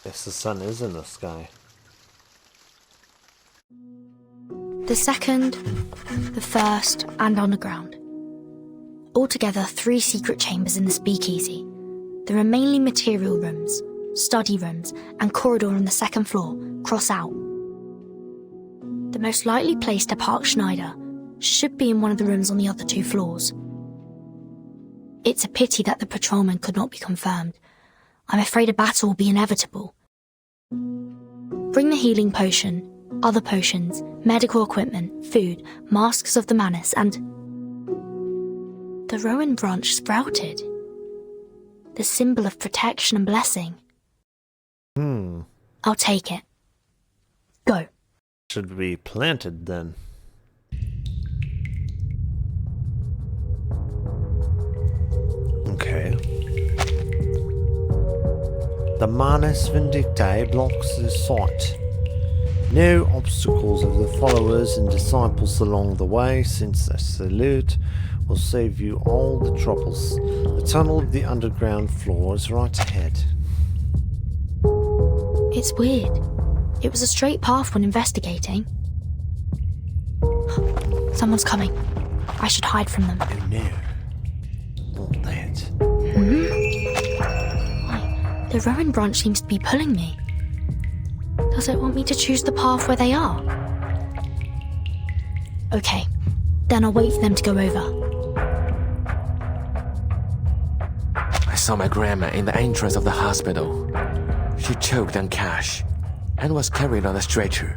Yes, the sun is in the sky. The second, the first, and underground. Altogether 3 secret chambers in the speakeasy. There are mainly material rooms, study rooms, and corridor on the 2nd floor, cross out. The most likely place to park Schneider should be in one of the rooms on the other 2 floors. It's a pity that the patrolman could not be confirmed. I'm afraid a battle will be inevitable. Bring the healing potion, other potions, medical equipment, food, masks of the Manus, and... the rowan branch sprouted. The symbol of protection and blessing. I'll take it. Go. Should be planted then. Okay. The Manus Vindictae blocks the sight. No obstacles of the followers and disciples along the way, since a salute will save you all the troubles. The tunnel of the underground floor is right ahead. It's weird. It was a straight path when investigating. Someone's coming. I should hide from them. Oh no. Not that. Why, the rowan branch seems to be pulling me. Does it want me to choose the path where they are? Okay, then I'll wait for them to go over. I saw my grandma in the entrance of the hospital. She choked on cash and was carried on a stretcher.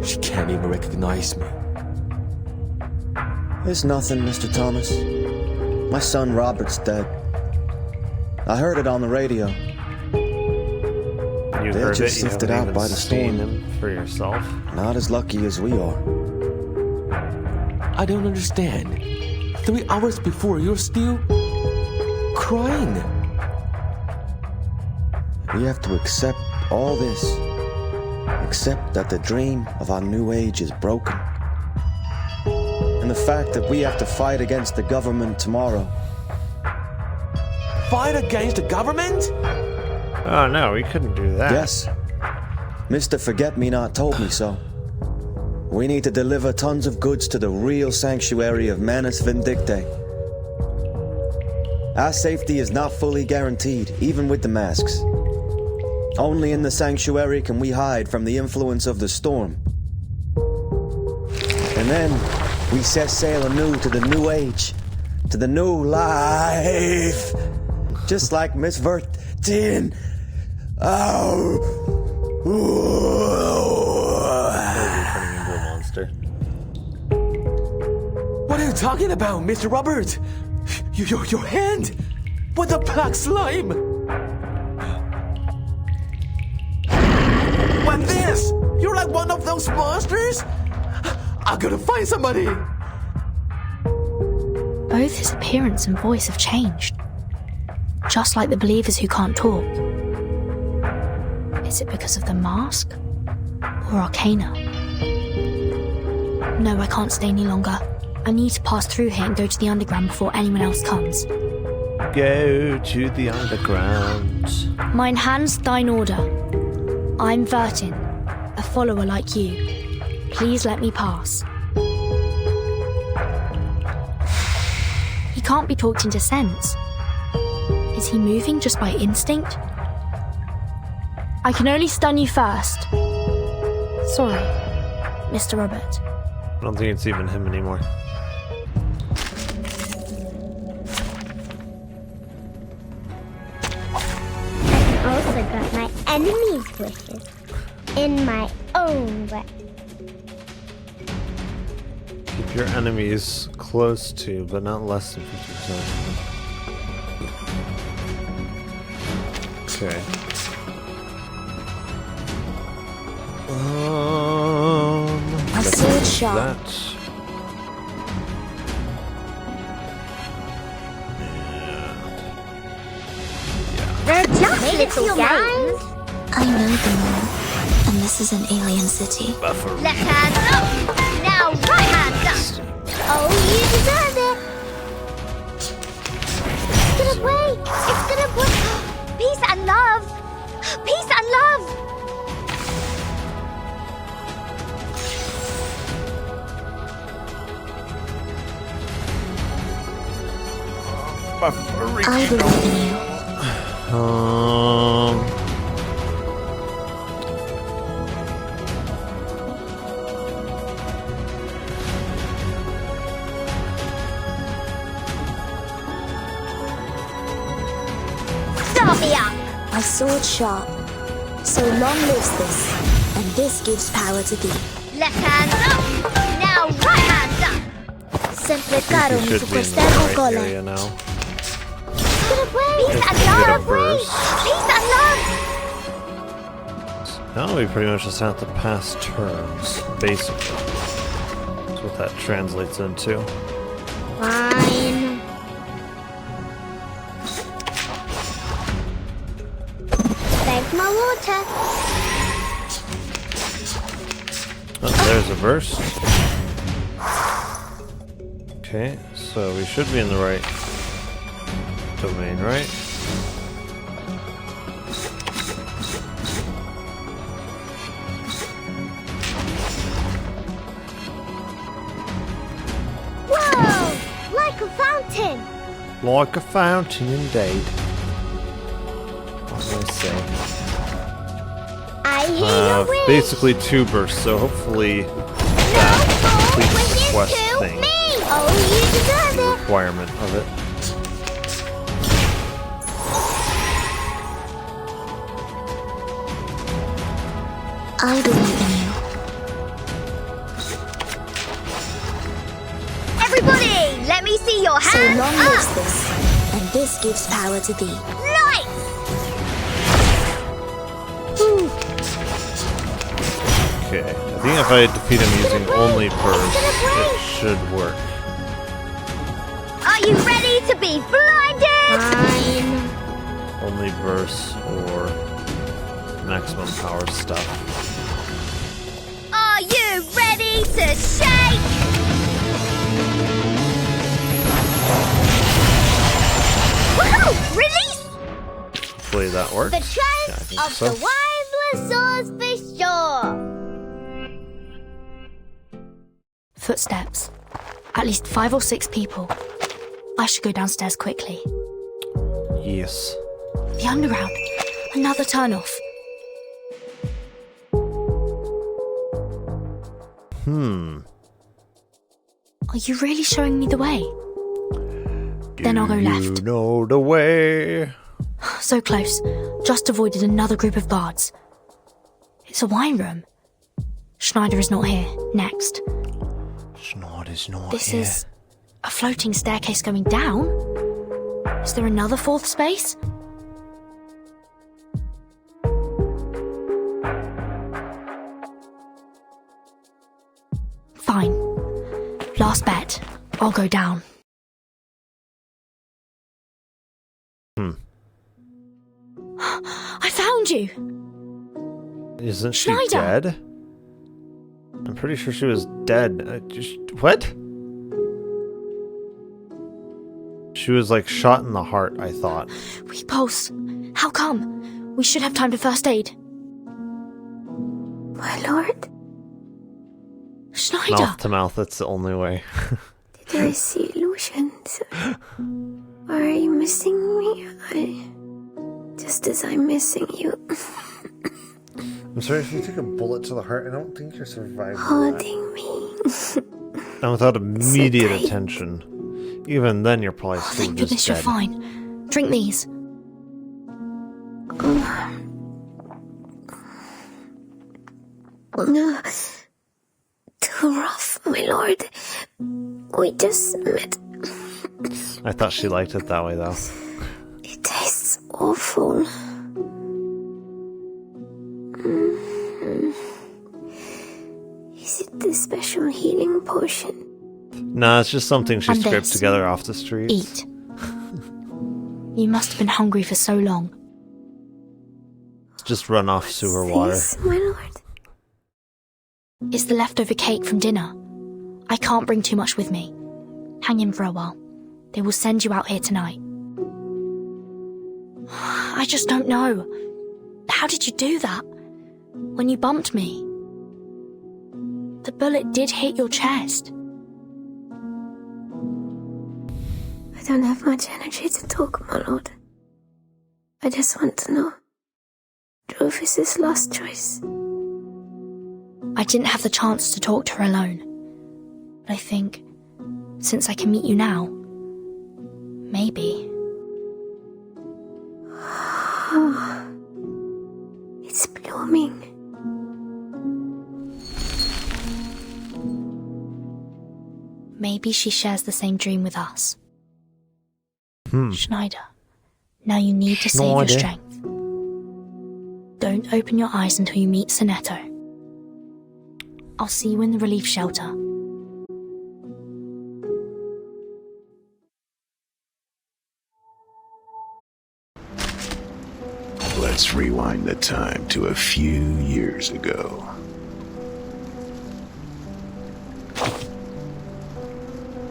She can't even recognize me. It's nothing, Mr. Thomas. My son Robert's dead. I heard it on the radio. You They heard just it, you sifted haven't out even by the seen storm. them for yourself. Not as lucky as we are. I don't understand. 3 hours before, you're still crying. We have to accept all this. Accept that the dream of our new age is broken. And the fact that we have to fight against the government tomorrow. Fight against the government? Oh no, we couldn't do that. Yes. Mr. Forget-Me-Not told me so. We need to deliver tons of goods to the real sanctuary of Manus Vindictae. Our safety is not fully guaranteed, even with the masks. Only in the sanctuary can we hide from the influence of the storm. And then we set sail anew to the new age, to the new life. Just like Miss Vertin. Oh. Turning into a monster. What are you talking about, Mr. Robert? Your hand? What the black slime? What this? You're like one of those monsters? I'm gonna find somebody. Both his appearance and voice have changed. Just like the believers who can't talk. Is it because of the mask? Or Arcana? No, I can't stay any longer. I need to pass through here and go to the underground before anyone else comes. Go to the underground. Mine hands thine order. I'm Vertin, a follower like you. Please let me pass. He can't be talked into sense. Is he moving just by instinct? I can only stun you first. Sorry, Mr. Robert. I don't think it's even him anymore. I also got my enemy's wishes in my own way. Keep your enemies close to, but not less than 50%. Okay. A sword shot. That. They're just little guys. I know them all, and this is an alien city. Buffer. Left hand up. Now right hand up. Oh, you deserve it. It's gonna break. It's gonna break. Peace and love. Peace and love! I believe in you. Start me up! My sword sharp. So long lives this, and this gives power to thee. Left hand up! Now right hand up! Sempre We caro mi should su be in the quest'ermo right colle. area now. Peace and Get a love! burst. Peace and love! Now we pretty much just have to pass turns, basically. That's what that translates into. Fine. Thanks, my water. Oh, there's a burst. Okay, so we should be in the right domain, right? Whoa! Like a fountain. Like a fountain, indeed. What can I say? I hear your wish. Basically 2 bursts, so hopefully that completes the quest thing. Me. Oh, you deserve The it. requirement of it. I believe in you. Everybody, let me see your So hands long up. lives this, and this gives power to thee. Lights. Okay, I think if I defeat him using only burst, it should work. Are you ready to be blinded? Fine. Only burst or maximum power stuff. Are you ready to shake? Woohoo! Release Hopefully that works. the Yeah, I trance think of so. the wifeless souls for sure. Footsteps. At least 5 or 6 people. I should go downstairs quickly. Yes. The underground. Another turn-off. Are you really showing me the way? Then I'll go You left. know the way. So close. Just avoided another group of guards. It's a wine room. Schneider is not here. Next. Schneider's not This here. is a floating staircase going down? Is there another 4th space? Fine. Last bet. I'll go down. I found you! Isn't she Schneider! dead? I'm pretty sure she was dead. What? She was like shot in the heart, I thought. We pulse. How come? We should have time to first aid. My lord, Schneider! Mouth to mouth, that's the only way. did I see illusions? Or are you missing me? Just as I'm missing you. I'm sorry, if you took a bullet to the heart, I don't think you're surviving that. Holding me. And without immediate tight. attention. Even then, you're probably still Thank just goodness you're dead. fine. Drink these. No. Too rough, my lord. We just met. I thought she liked it that way, though. It tastes awful. Is it the special healing potion? Nah, it's just something she And scraped this. together off the streets. Eat. You must have been hungry for so long. Just run off sewer water. This, my lord. It's the leftover cake from dinner. I can't bring too much with me. Hang in for a while. They will send you out here tonight. I just don't know. How did you do that? When you bumped me? The bullet did hit your chest. I don't have much energy to talk, my lord. I just want to know. Drove is his last choice. I didn't have the chance to talk to her alone. But I think, since I can meet you now, maybe. It's blooming. Maybe she shares the same dream with us. Schneider, now you need to save your strength. Don't open your eyes until you meet Sonetto. I'll see you in the relief shelter. Let's rewind the time to a few years ago.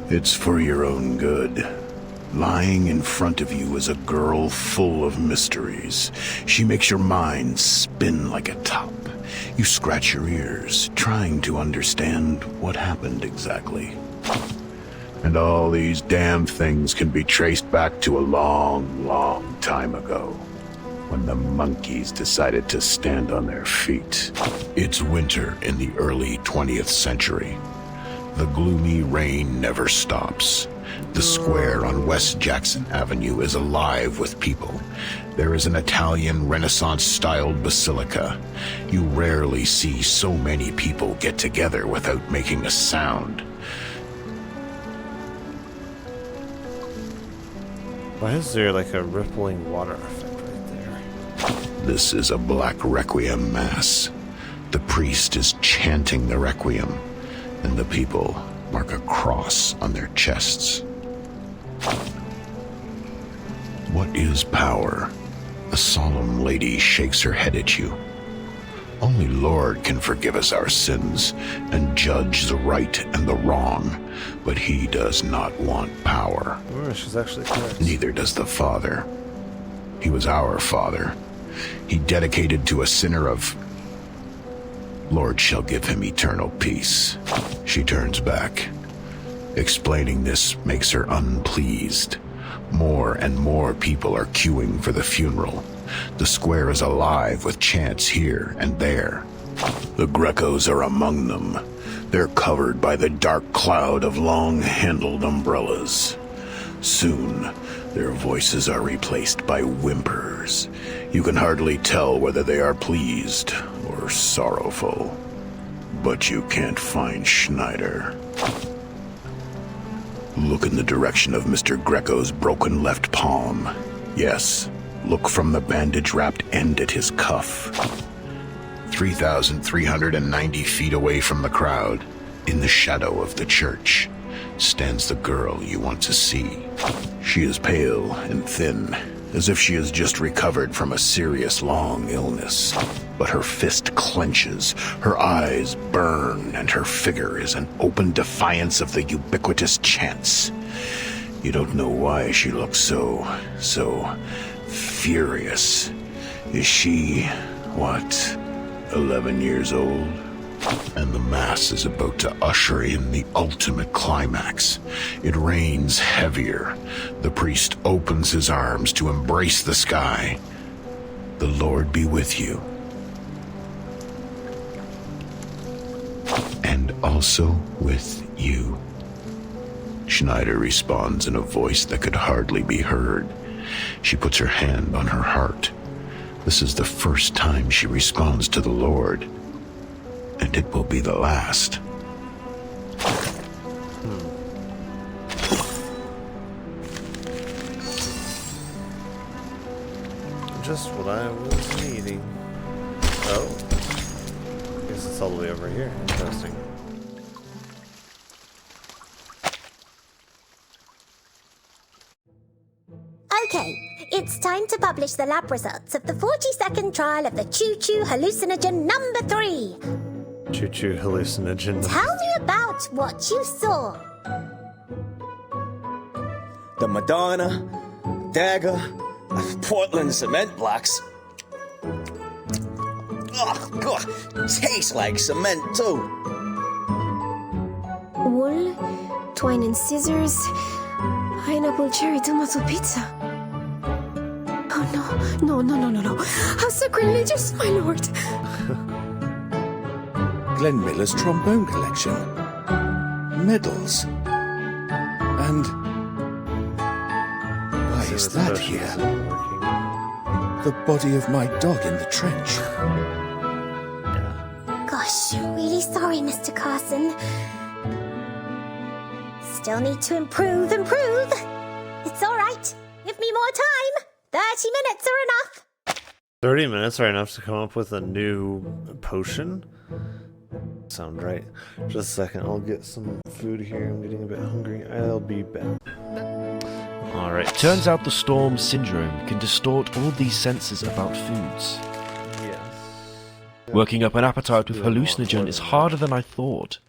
It's for your own good. Lying in front of you is a girl full of mysteries. She makes your mind spin like a top. You scratch your ears, trying to understand what happened exactly. And all these damn things can be traced back to a long, long time ago, when the monkeys decided to stand on their feet. It's winter in the early 20th century. The gloomy rain never stops. The square on West Jackson Avenue is alive with people. There is an Italian Renaissance-styled basilica. You rarely see so many people get together without making a sound. Why is there like a rippling water effect right there? This is a black requiem mass. The priest is chanting the requiem, and the people mark a cross on their chests. What is power? A solemn lady shakes her head at you. Only Lord can forgive us our sins and judge the right and the wrong, but he does not want power. Oh, she's actually correct. Neither does the Father. He was our Father. He dedicated to a sinner of... Lord shall give him eternal peace. She turns back. Explaining this makes her unpleased. More and more people are queuing for the funeral. The square is alive with chants here and there. The Grecos are among them. They're covered by the dark cloud of long-handled umbrellas. Soon, their voices are replaced by whimpers. You can hardly tell whether they are pleased or sorrowful. But you can't find Schneider. Look in the direction of Mr. Greco's broken left palm. Yes, look from the bandage-wrapped end at his cuff. 3,390 feet away from the crowd, in the shadow of the church, stands the girl you want to see. She is pale and thin, as if she has just recovered from a serious long illness. But her fist clenches, her eyes burn, and her figure is an open defiance of the ubiquitous chants. You don't know why she looks so furious. Is she, 11 years old? And the Mass is about to usher in the ultimate climax. It rains heavier. The priest opens his arms to embrace the sky. The Lord be with you. And also with you. Schneider responds in a voice that could hardly be heard. She puts her hand on her heart. This is the first time she responds to the Lord. And it will be the last. Just what I was needing. Oh. Guess it's all the way over here. Interesting. Okay, it's time to publish the lab results of the 40-second trial of the choo-choo hallucinogen number 3. Choo-choo hallucinogen. Tell me about what you saw. The Madonna, dagger, Portland cement blocks. Ugh, ugh, tastes like cement too. Wool, twine and scissors, pineapple cherry tomato pizza. Oh no. How sacrilegious, my lord. Glenn Miller's trombone collection. Medals. And why is that here? The body of my dog in the trench. Gosh, really sorry, Mr. Carson. Still need to improve. It's all right. Give me more time. 30 minutes are enough. 30 minutes are enough to come up with a new potion? Sound right. Just a second, I'll get some food here. I'm getting a bit hungry. I'll be back. Alright. Turns out the storm syndrome can distort all these senses about foods. Yes. Working up an appetite with hallucinogen is harder than I thought.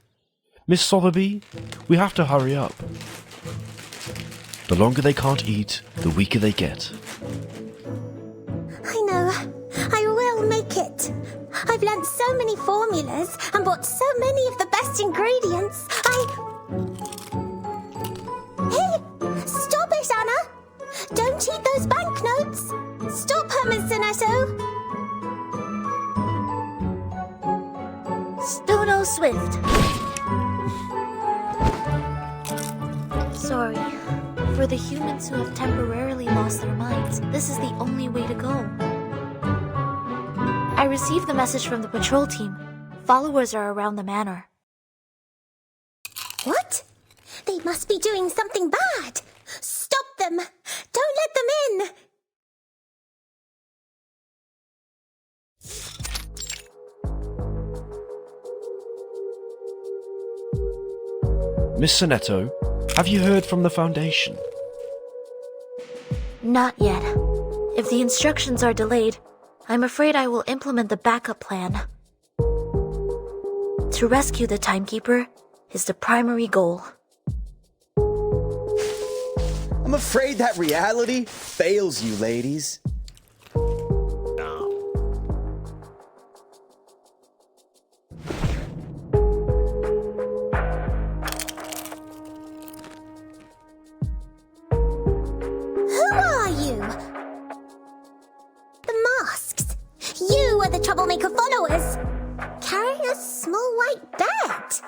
Miss Sotheby, we have to hurry up. The longer they can't eat, the weaker they get. I know. I will make it. I've learnt so many formulas and bought so many of the best ingredients. Hey, stop it, Anna! Don't eat those banknotes! Stop her, Miss Zanetto! Stono Swift. Sorry. For the humans who have temporarily lost their minds, this is the only way to go. I received the message from the patrol team. Followers are around the manor. What? They must be doing something bad. Stop them! Don't let them in! Miss Sonetto, have you heard from the Foundation? Not yet. If the instructions are delayed, I'm afraid I will implement the backup plan. To rescue the Timekeeper is the primary goal. I'm afraid that reality fails you, ladies. Troublemaker followers carrying a small white bed.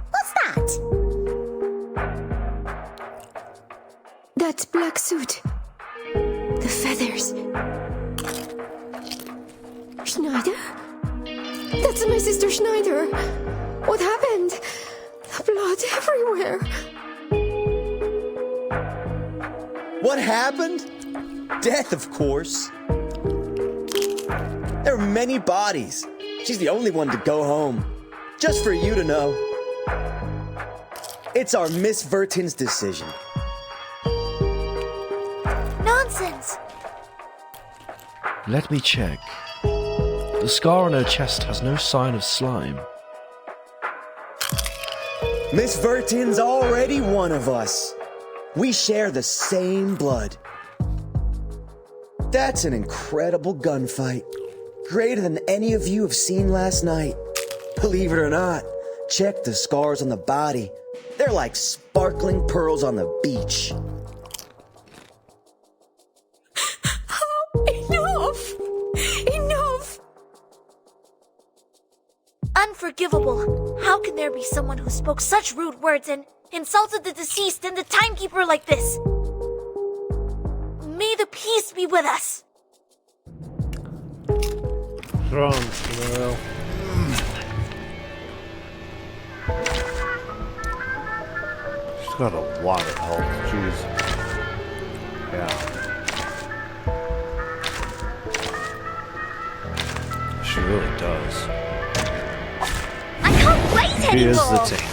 What's that? That black suit. The feathers. Schneider? That's my sister Schneider. What happened? The blood everywhere. What happened? Death, of course. There are many bodies. She's the only one to go home. Just for you to know. It's our Miss Vertin's decision. Nonsense! Let me check. The scar on her chest has no sign of slime. Miss Vertin's already one of us. We share the same blood. That's an incredible gunfight. Greater than any of you have seen last night. Believe it or not, check the scars on the body. They're like sparkling pearls on the beach. Enough! Enough! Unforgivable. How can there be someone who spoke such rude words and insulted the deceased and the Timekeeper like this? May the peace be with us. Wrong, no. She's got a lot of health, jeez. Yeah. She really does. I can't wait She is anymore! the tank.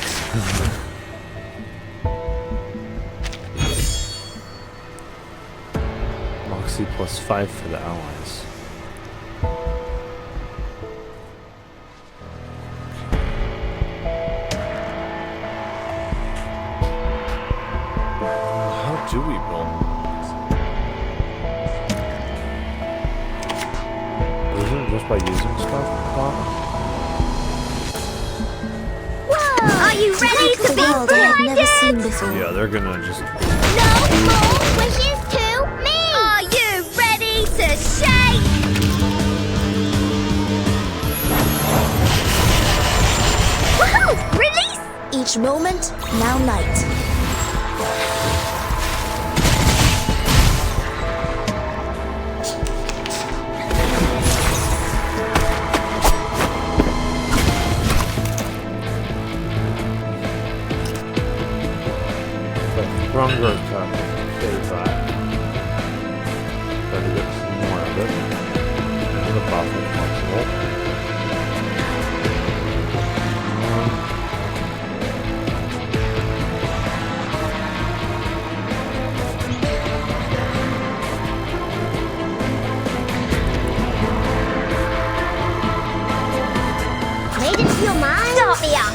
Moxie +5 for the allies. Do we roll? Isn't it just by using stuff? Whoa! Are you ready to be World I have never seen before. Yeah, they're gonna just... No more wishes to me! Are you ready to shake? Woohoo! Release! Each moment, now night. Stronger attack. Save that. Try to get some more of it. And the buff if possible. Made into your mind? Start me up!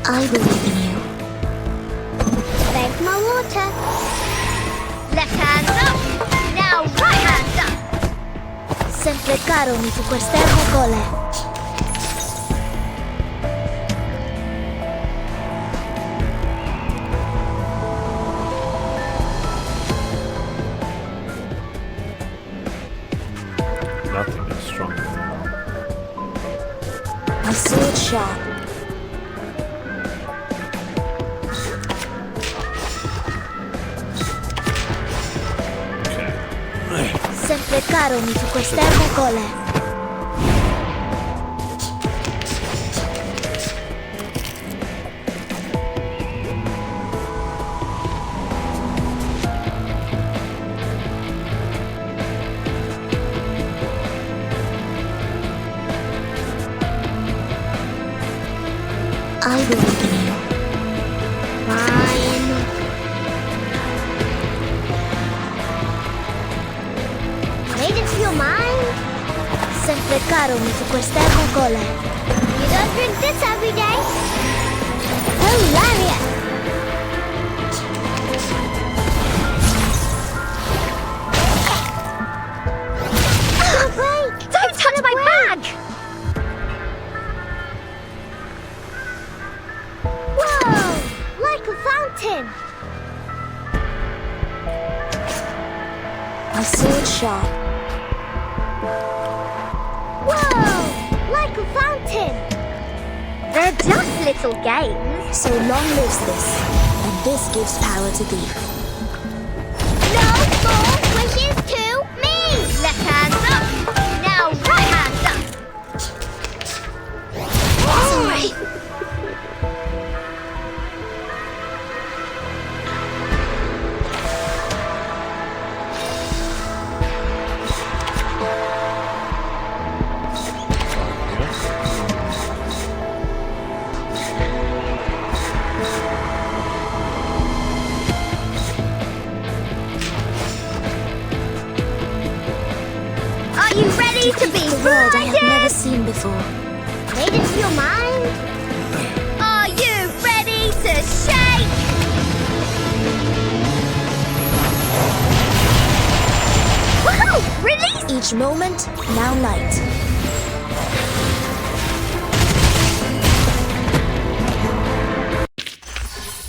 I believe in you. Beg my water. Left hand up. Now right hand up. Sempre caro mi fu quest'ermo cole. Nothing is stronger now. My sword sharp. Sempre caro mi fu quest'ermo cole. I believe in you. Fine. Made into your mind? Sempre caro mi fu quest'ermo cole. You don't drink this every day. Hilarious! Oh, wait! Don't touch my bag! Whoa! Like a fountain! My sword sharp. Whoa! Like a fountain! They're just little games. So long lives this, and this gives power to thee. No more wishes to me! Left hand up! Now right hand up! Sorry. Are you ready to be The world I have never blinded? seen before. Made into your mind? Are you ready to shake? Woohoo! Release! Each moment, now night.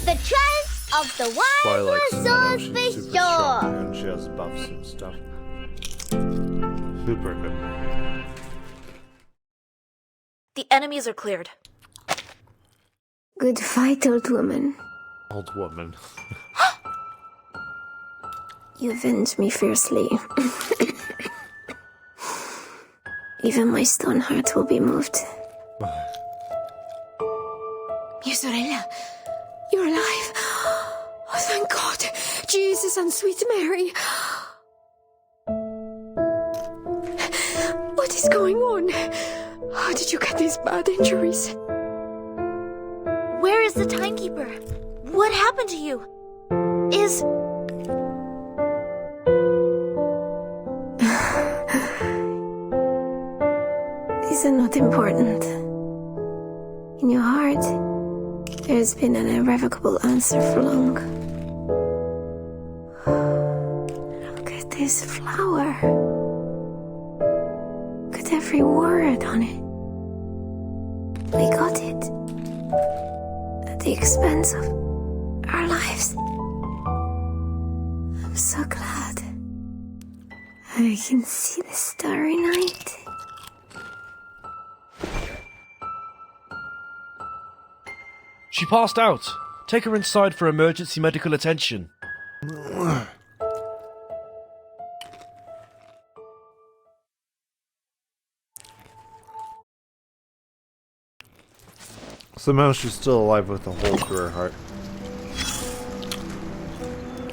The trance of the Twilight's wild another, resource she's super strong store. and she has buffs and stuff. Super good. The enemies are cleared. Good fight, old woman. Old woman. You avenged me fiercely. Even my stone heart will be moved. Mia sorella, you're alive. Oh, thank God. Jesus and sweet Mary. What is going on? How did you get these bad injuries? Where is the timekeeper? What happened to you? Is... These are not important. In your heart, there has been an irrevocable answer for long. his flower. Got every word on it. We got it. At the expense of our lives. I'm so glad. I can see the starry night. She passed out. Take her inside for emergency medical attention. Somehow she's still alive with a hole through her heart.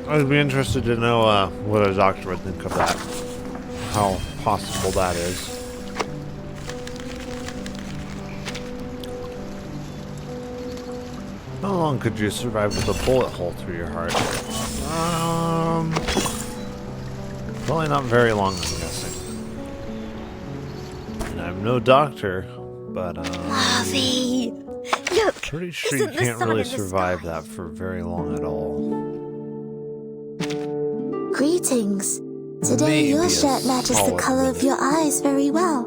I'd be interested to know what a doctor would think of that. How possible that is. How long could you survive with a bullet hole through your heart? Probably not very long, I'm guessing. And I'm no doctor, but Harvey! Look! pretty sure you can't really survive that for very long at all. Greetings. Today Maybe your a shirt matches the solid color of minute. your eyes very well.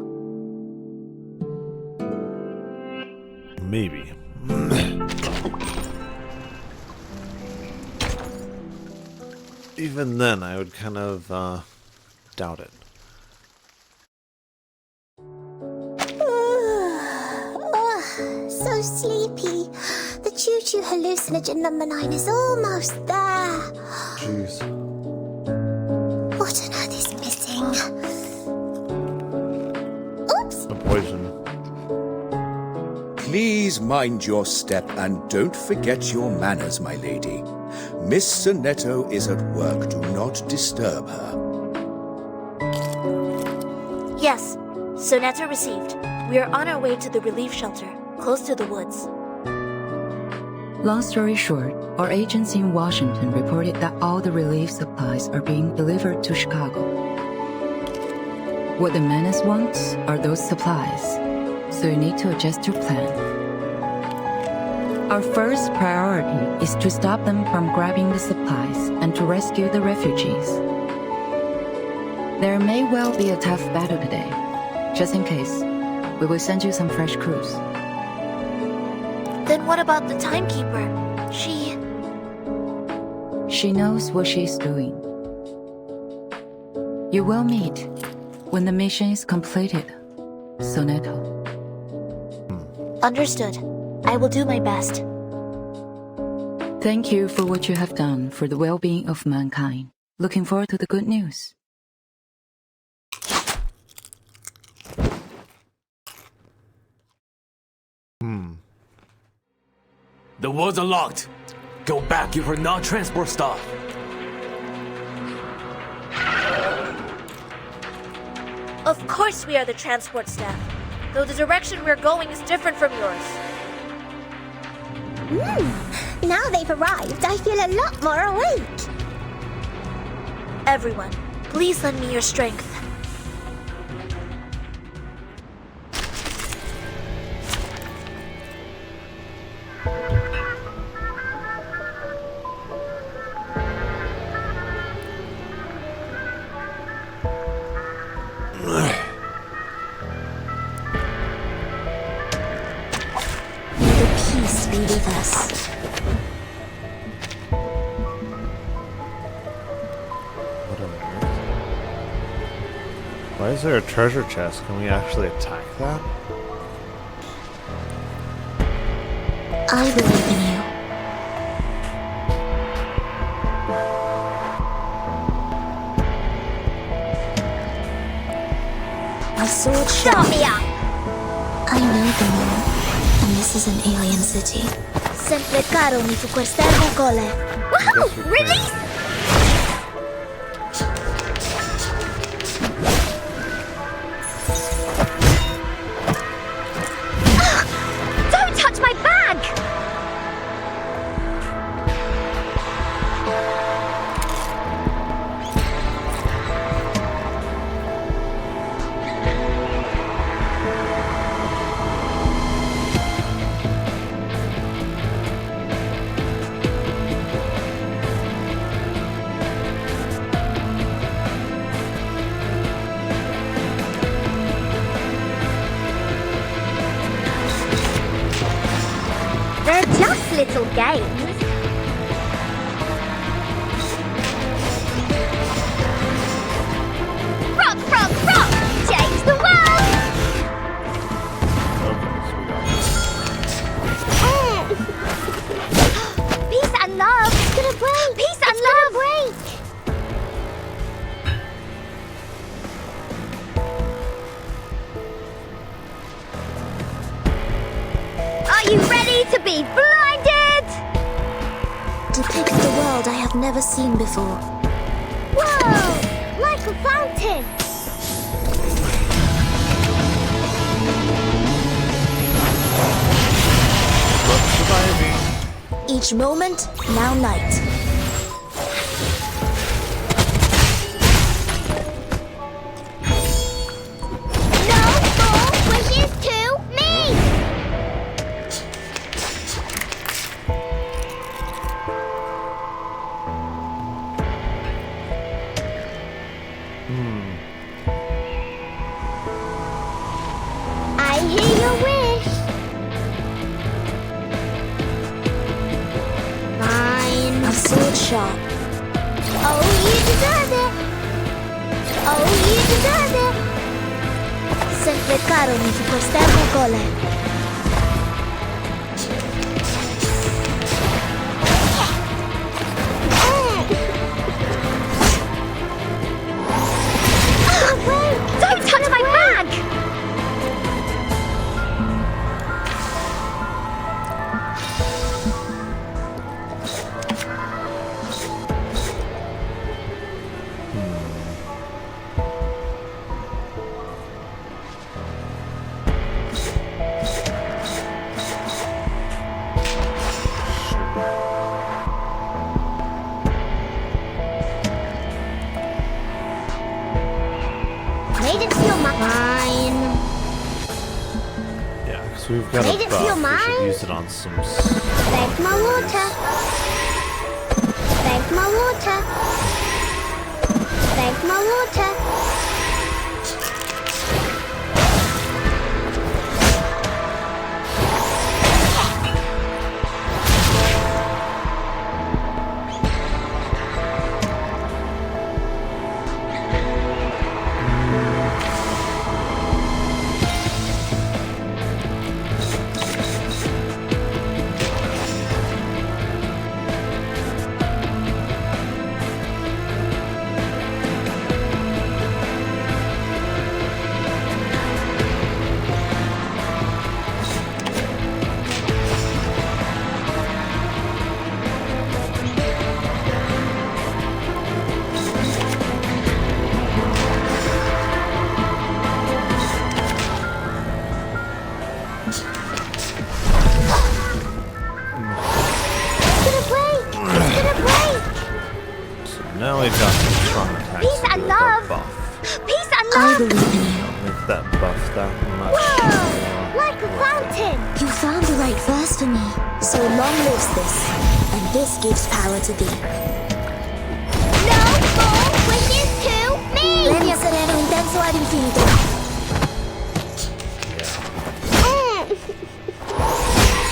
Maybe. Even then, I would kind of doubt it. So sleepy. The choo-choo hallucinogen number 9 is almost there. Jeez. What on earth is missing? Oops! The poison. Please mind your step and don't forget your manners, my lady. Miss Sonetto is at work. Do not disturb her. Yes, Sonetto received. We are on our way to the relief shelter, close to the woods. Long story short, our agents in Washington reported that all the relief supplies are being delivered to Chicago. What the menace wants are those supplies, so you need to adjust your plan. Our first priority is to stop them from grabbing the supplies and to rescue the refugees. There may well be a tough battle today. Just in case, we will send you some fresh crews. Then what about the timekeeper? She knows what she's doing. You will meet when the mission is completed, Sonetto. Understood. I will do my best. Thank you for what you have done for the well-being of mankind. Looking forward to the good news. The woods are locked. Go back, you are not transport staff. Of course we are the transport staff, though the direction we're going is different from yours. Now they've arrived, I feel a lot more awake. Everyone, please lend me your strength. Peace be with us. What on earth? Why is there a treasure chest? Can we actually attack that? I believe in you. My sword shall me up. I know the law, and this is an alien city. Sempre caro mi fu questa cole. Woohoo! Release! Don't touch my bag! little games. Rock, rock, rock! Change the world! Peace and love! It's gonna break! Peace and love! Break! Are you ready to be blinded? Depicts the world I have never seen before. Whoa! Like a fountain! Each moment, now night. No more wishes to me! I hear your wish. Mine. A sword sharp. Oh, you deserve it. Oh, you deserve it. Sempre caro mi fu quest'ermo gole. Don't touch my bag! Made it feel mine. Yeah, because we've got Made a it feel buff. We mine? should use it on some... Thank my water. Thank my water. Thank my water. Now we've got some strong attacks. Peace and with our love. buff. Peace and I love. believe in you. Don't make that buff that much. Whoa! Like a fountain. You found the right verse for me. So long lives this, and this gives power to thee. No more wishes to me. Premio sereno intenso ad infinito.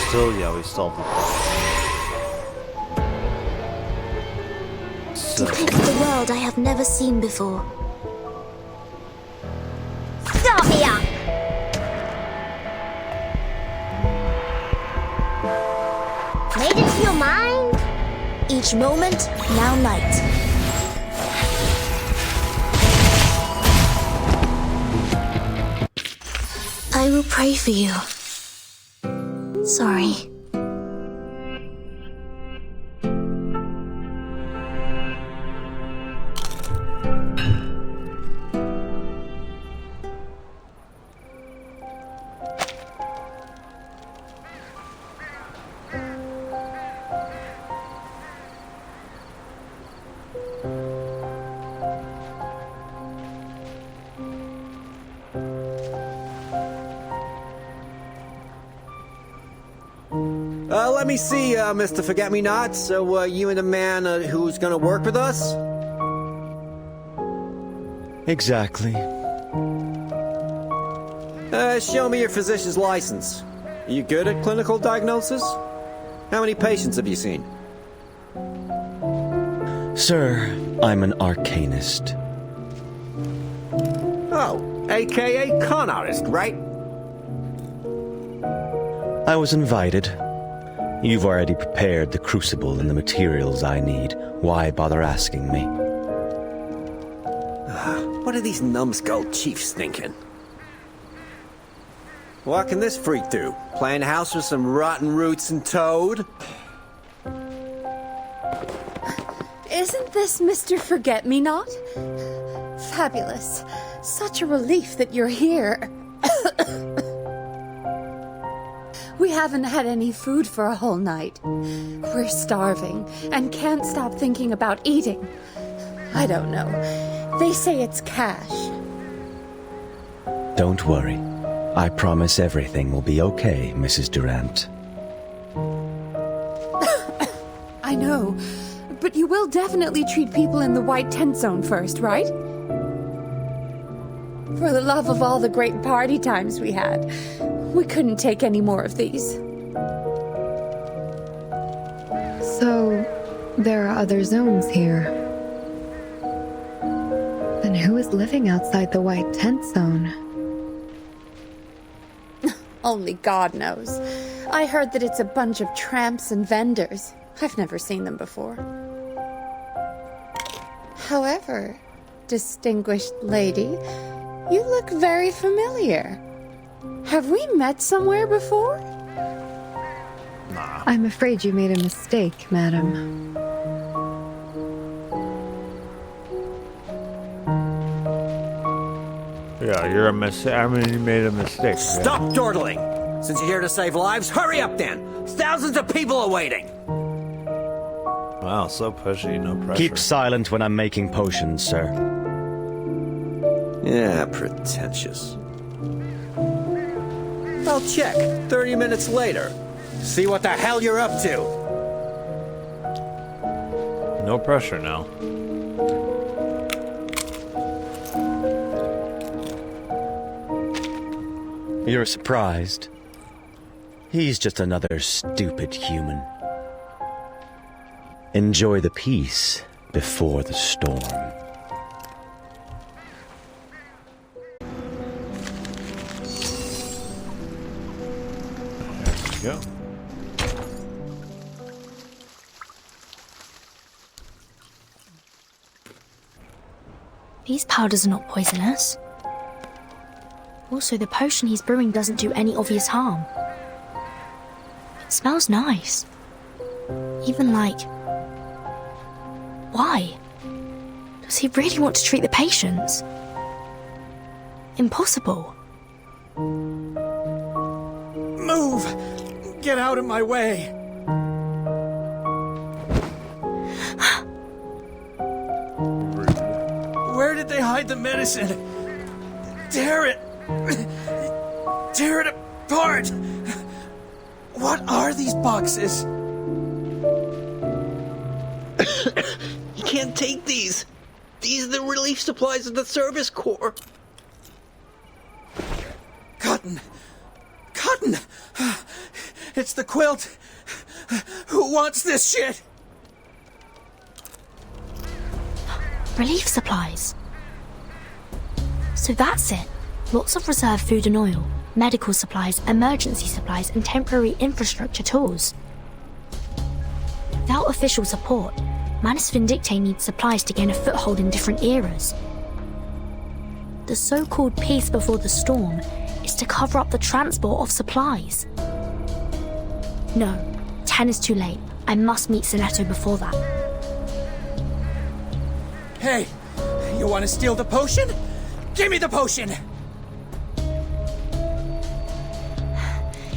Still, yeah, we still have the buff. So, Depicts the world I have never seen before. Start me up. Made it feel mine. Each moment, now night. I will pray for you. Sorry. Let me see, Mr. Forget-Me-Not. So, you and the man who's gonna work with us? Exactly. Show me your physician's license. Are you good at clinical diagnosis? How many patients have you seen? Sir, I'm an arcanist. Oh, aka con artist, right? I was invited. You've already prepared the crucible and the materials I need. Why bother asking me? What are these numbskull chiefs thinking? What can this freak do? Playing house with some rotten roots and toad? Isn't this Mr. Forget-Me-Not? Fabulous. Such a relief that you're here. We haven't had any food for a whole night. We're starving and can't stop thinking about eating. I don't know. They say it's cash. Don't worry. I promise everything will be okay, Mrs. Durant. I know, but you will definitely treat people in the white tent zone first, right? For the love of all the great party times we had, we couldn't take any more of these. So, there are other zones here. Then who is living outside the white tent zone? Only God knows. I heard that it's a bunch of tramps and vendors. I've never seen them before. However, distinguished lady, you look very familiar. Have we met somewhere before? Nah. I'm afraid you made a mistake, madam. Yeah, you're a mistake. I mean, you made a mistake. Stop dawdling! Since you're here to save lives, hurry up then! Thousands of people are waiting! Wow, so pushy, no pressure. Keep silent when I'm making potions, sir. Yeah, pretentious. I'll check 30 minutes later. See what the hell you're up to. No pressure now. You're surprised? He's just another stupid human. Enjoy the peace before the storm. There we go. These powders are not poisonous. Also, the potion he's brewing doesn't do any obvious harm. It smells nice. Even like... Why? Does he really want to treat the patients? Impossible. Move! Get out of my way! Where did they hide the medicine? Tear it! Tear it apart! What are these boxes? You can't take these. These are the relief supplies of the Service Corps. Cotton! Cotton! It's the quilt! Who wants this shit? Relief supplies. So that's it. Lots of reserve food and oil, medical supplies, emergency supplies, and temporary infrastructure tools. Without official support, Manus Vindictae needs supplies to gain a foothold in different eras. The so-called peace before the storm is to cover up the transport of supplies. No, 10 is too late. I must meet Sonetto before that. Hey, you want to steal the potion? Give me the potion!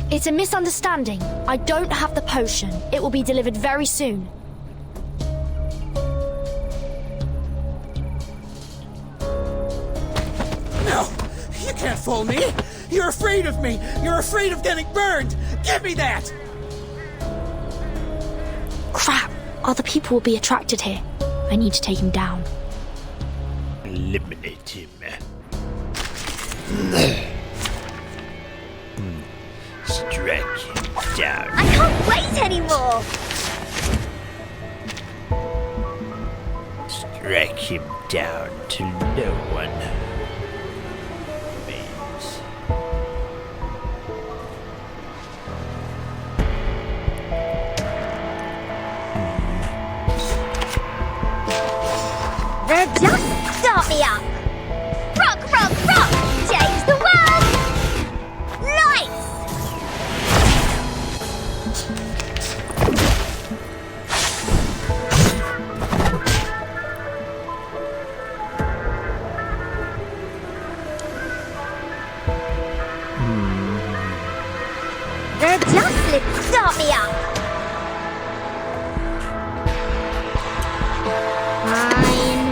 It's a misunderstanding. I don't have the potion. It will be delivered very soon. No! You can't fool me! You're afraid of me! You're afraid of getting burned! Give me that! Crap! Other people will be attracted here. I need to take him down. Eliminate him. Strike him. down. I can't wait anymore! Strike him down till no one remains. They're just start me up. Rock, rock, rock! Change the world! Nice! They're just little start me up. Fine.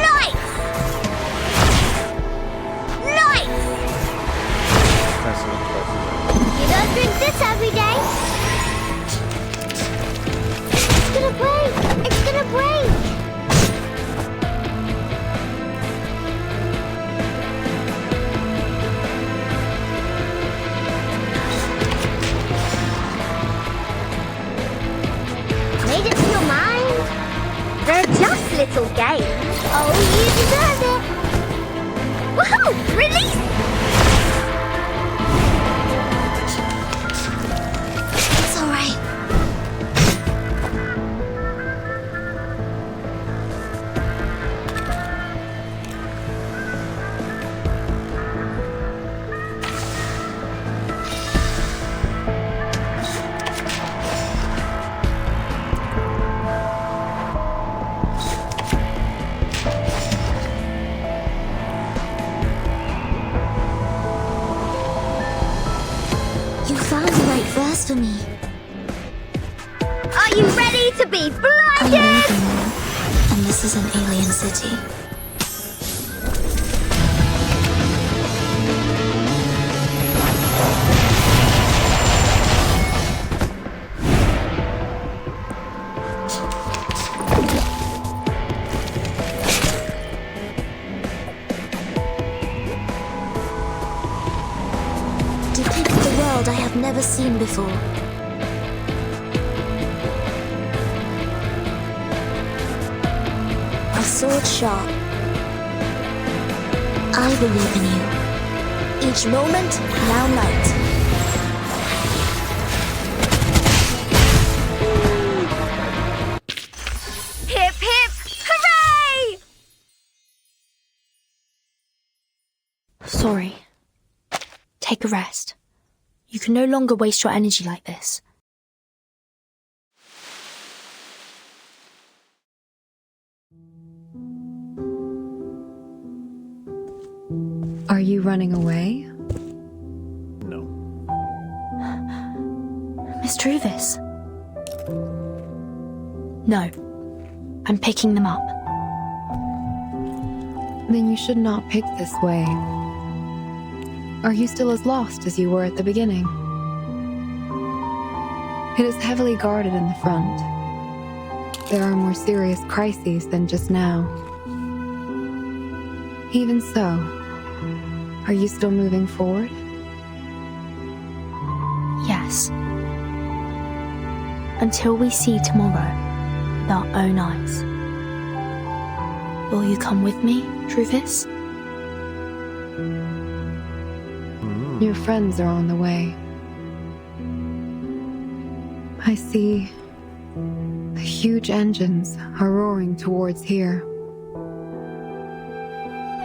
Nice! Nice! You don't drink this every day. It's gonna break! It's gonna break! Made it to your mind? They're just little games. Oh, you deserve it! Woohoo! Release! It's alright. You found the right verse for me. Are you ready to be blinded? And this is an alien city. Depict the world I have never seen before. A sword sharp. I believe in you. Each moment, now light. Hip hip, hooray! Sorry. Take a rest. You can no longer waste your energy like this. Are you running away? No. Miss Truvis? No. I'm picking them up. Then you should not pick this way. Are you still as lost as you were at the beginning? It is heavily guarded in the front. There are more serious crises than just now. Even so, are you still moving forward? Yes. Until we see tomorrow with our own eyes. Will you come with me, Truvis? Your friends are on the way. I see the huge engines are roaring towards here.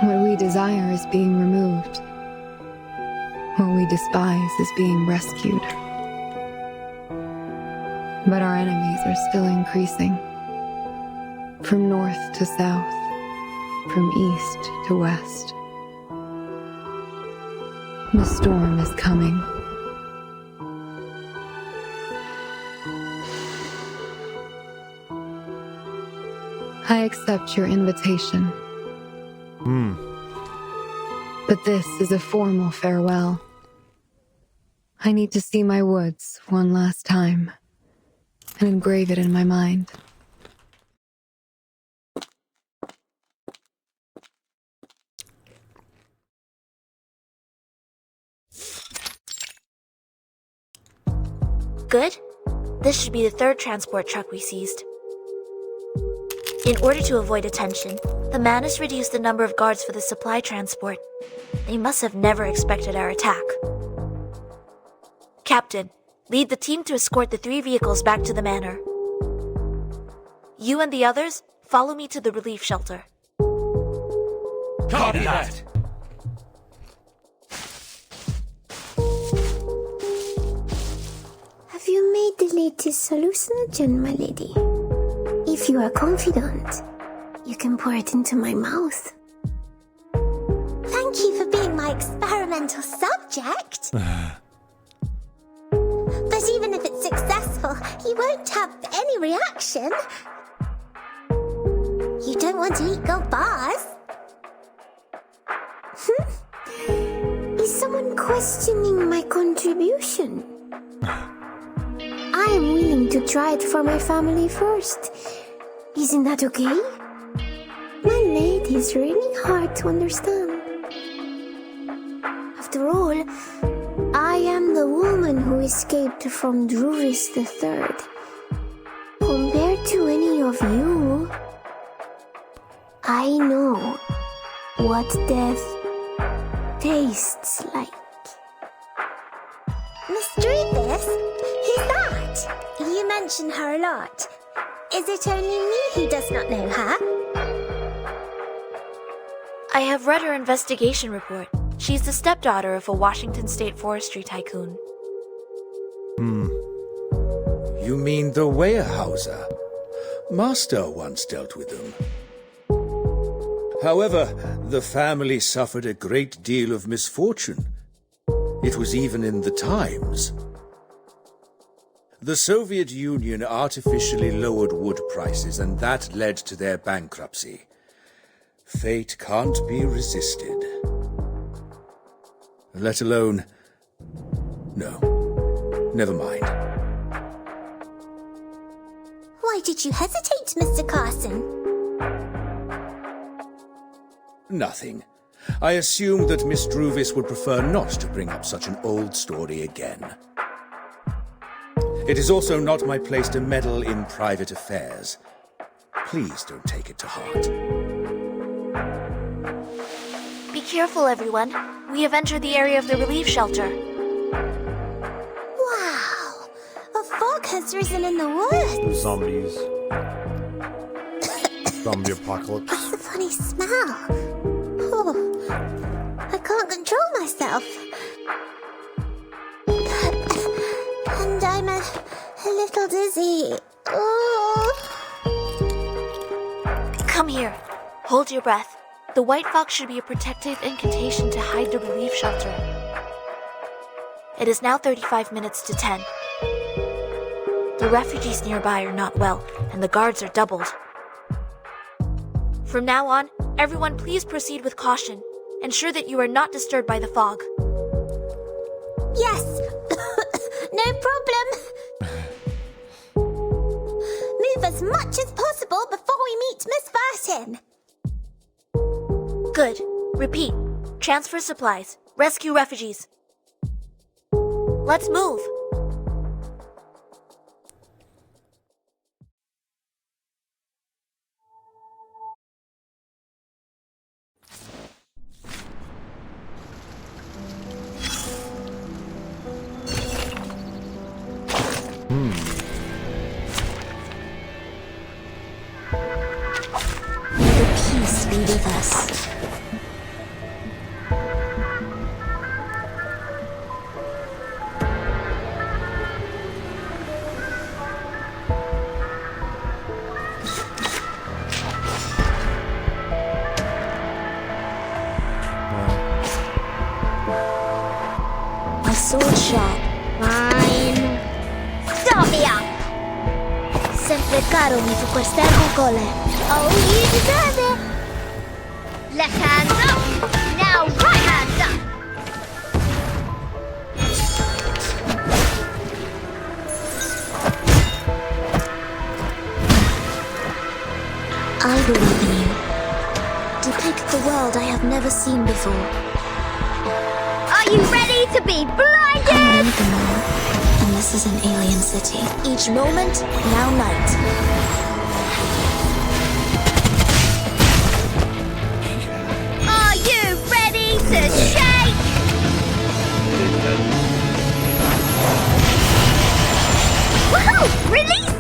What we desire is being removed. What we despise is being rescued. But our enemies are still increasing. From north to south, from east to west. The storm is coming. I accept your invitation. But this is a formal farewell. I need to see my woods one last time and engrave it in my mind. Good. This should be the third transport truck we seized. In order to avoid attention, the Manus reduced the number of guards for the supply transport. They must have never expected our attack. Captain, lead the team to escort the 3 vehicles back to the manor. You and the others, follow me to the relief shelter. Copy that! Have you made the latest hallucinogen, my lady? If you are confident, you can pour it into my mouth. Thank you for being my experimental subject. But even if it's successful, you won't have any reaction. You don't want to eat gold bars. Is someone questioning my contribution? I am willing to try it for my family first. Isn't that okay? My lady is really hard to understand. After all, I am the woman who escaped from Druvis III. Compared to any of you, I know what death tastes like. Miss Druvis? Who's that? You mention her a lot. Is it only me who does not know her? I have read her investigation report. She's the stepdaughter of a Washington State forestry tycoon. You mean the Weyerhauser? Master once dealt with them. However, the family suffered a great deal of misfortune. It was even in the Times. The Soviet Union artificially lowered wood prices, and that led to their bankruptcy. Fate can't be resisted. Let alone... No, never mind. Why did you hesitate, Mr. Carson? Nothing. I assumed that Miss Druvis would prefer not to bring up such an old story again. It is also not my place to meddle in private affairs. Please don't take it to heart. Be careful, everyone. We have entered the area of the relief shelter. Wow! A fog has risen in the woods! Zombies. Zombie apocalypse. What's the funny smell? Oh, I can't control myself. And I'm a little dizzy. Oh. Come here. Hold your breath. The white fog should be a protective incantation to hide the relief shelter. It is now 35 minutes to 10. The refugees nearby are not well, and the guards are doubled. From now on, everyone please proceed with caution. Ensure that you are not disturbed by the fog. Yes! No problem! Move as much as possible before we meet Miss Burton! Good. Repeat. Transfer supplies. Rescue refugees. Let's move. May the peace be with us. My sword sharp. Fine. Stop me up! Sempre caro mi fu quest'ergo cole. Oh, you deserve it! Left hand up! Now right hand up! I believe in you. Depict the world I have never seen before. Are you ready to be I blinded? need the man and the This is an alien city. Each moment, now night. Are you ready to shake? Woohoo! Release!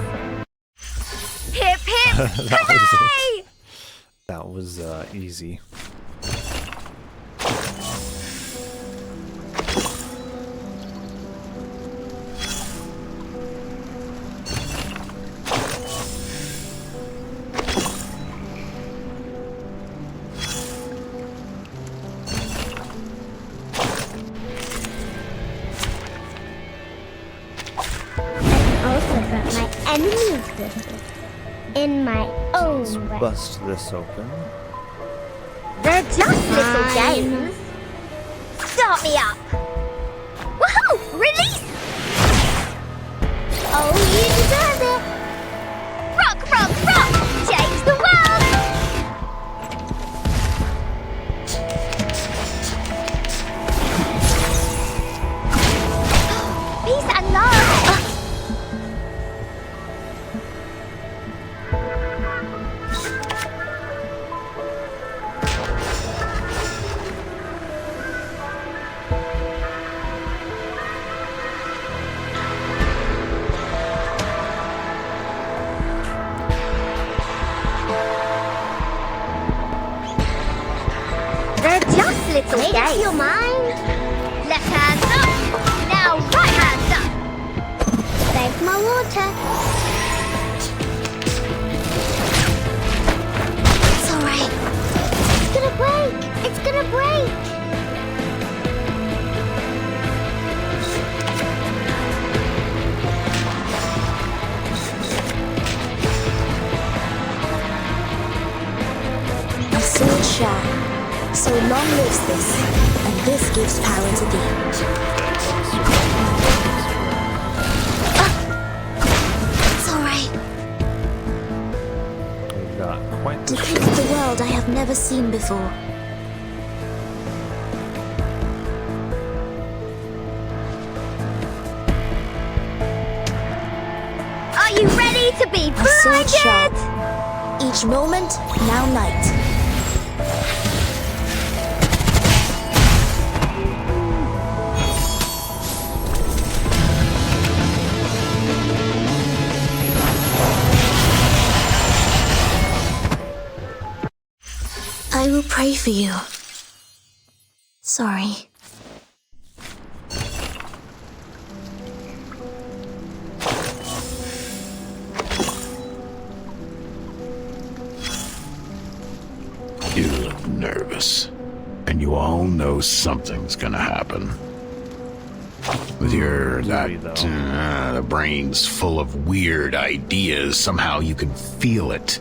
Hip hip! Hooray! That was easy. Also got my enemies wishes in my own way. Bust this open. They're just little games. Start me up. Woohoo! Release! Oh, you deserve it. Rock, rock, rock! Change the world! Peace and love! They're just little games. Make your mind. Left hand up. Now right hand up. Thanks my water. It's alright. It's gonna break. It's gonna break. My sword shine. So long lives this, and this gives power to thee. It's alright. We've got quite the Depict the world I have never seen before. Are you ready to be My sword sharp. blinded? Each moment, now night. I will pray for you. Sorry. You look nervous. And you all know something's gonna happen. With the brain's full of weird ideas, somehow you can feel it.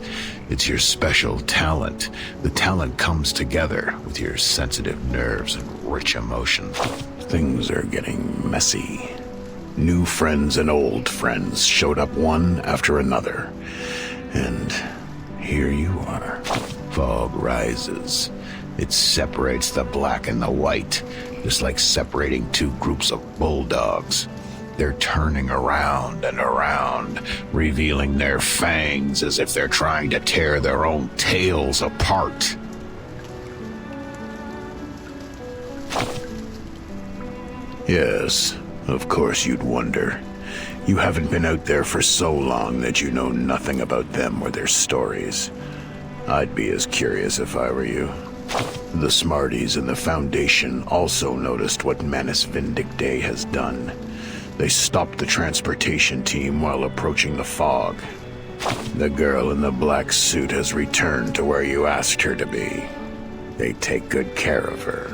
It's your special talent. The talent comes together with your sensitive nerves and rich emotion. Things are getting messy. New friends and old friends showed up one after another. And here you are. Fog rises. It separates the black and the white, just like separating two groups of bulldogs. They're turning around and around, revealing their fangs as if they're trying to tear their own tails apart. Yes, of course you'd wonder. You haven't been out there for so long that you know nothing about them or their stories. I'd be as curious if I were you. The Smarties in the Foundation also noticed what Manus Vindictae has done. They stopped the transportation team while approaching the fog. The girl in the black suit has returned to where you asked her to be. They take good care of her.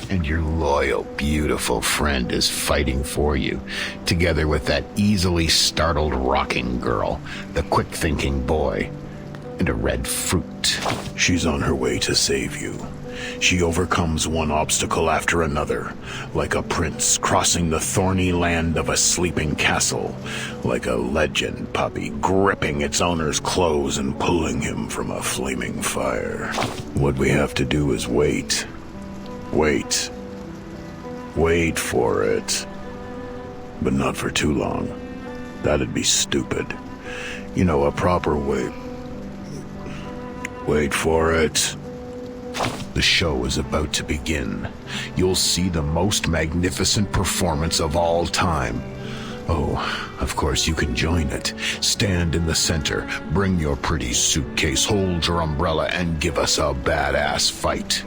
And your loyal, beautiful friend is fighting for you, together with that easily startled rocking girl, the quick-thinking boy, and a red fruit. She's on her way to save you. She overcomes one obstacle after another, like a prince crossing the thorny land of a sleeping castle, like a legend puppy gripping its owner's clothes and pulling him from a flaming fire. What we have to do is wait. Wait. Wait for it. but not for too long. That'd be stupid. You know, a proper way... Wait for it. The show is about to begin. You'll see the most magnificent performance of all time. Oh, of course you can join it. Stand in the center, bring your pretty suitcase, hold your umbrella, and give us a badass fight.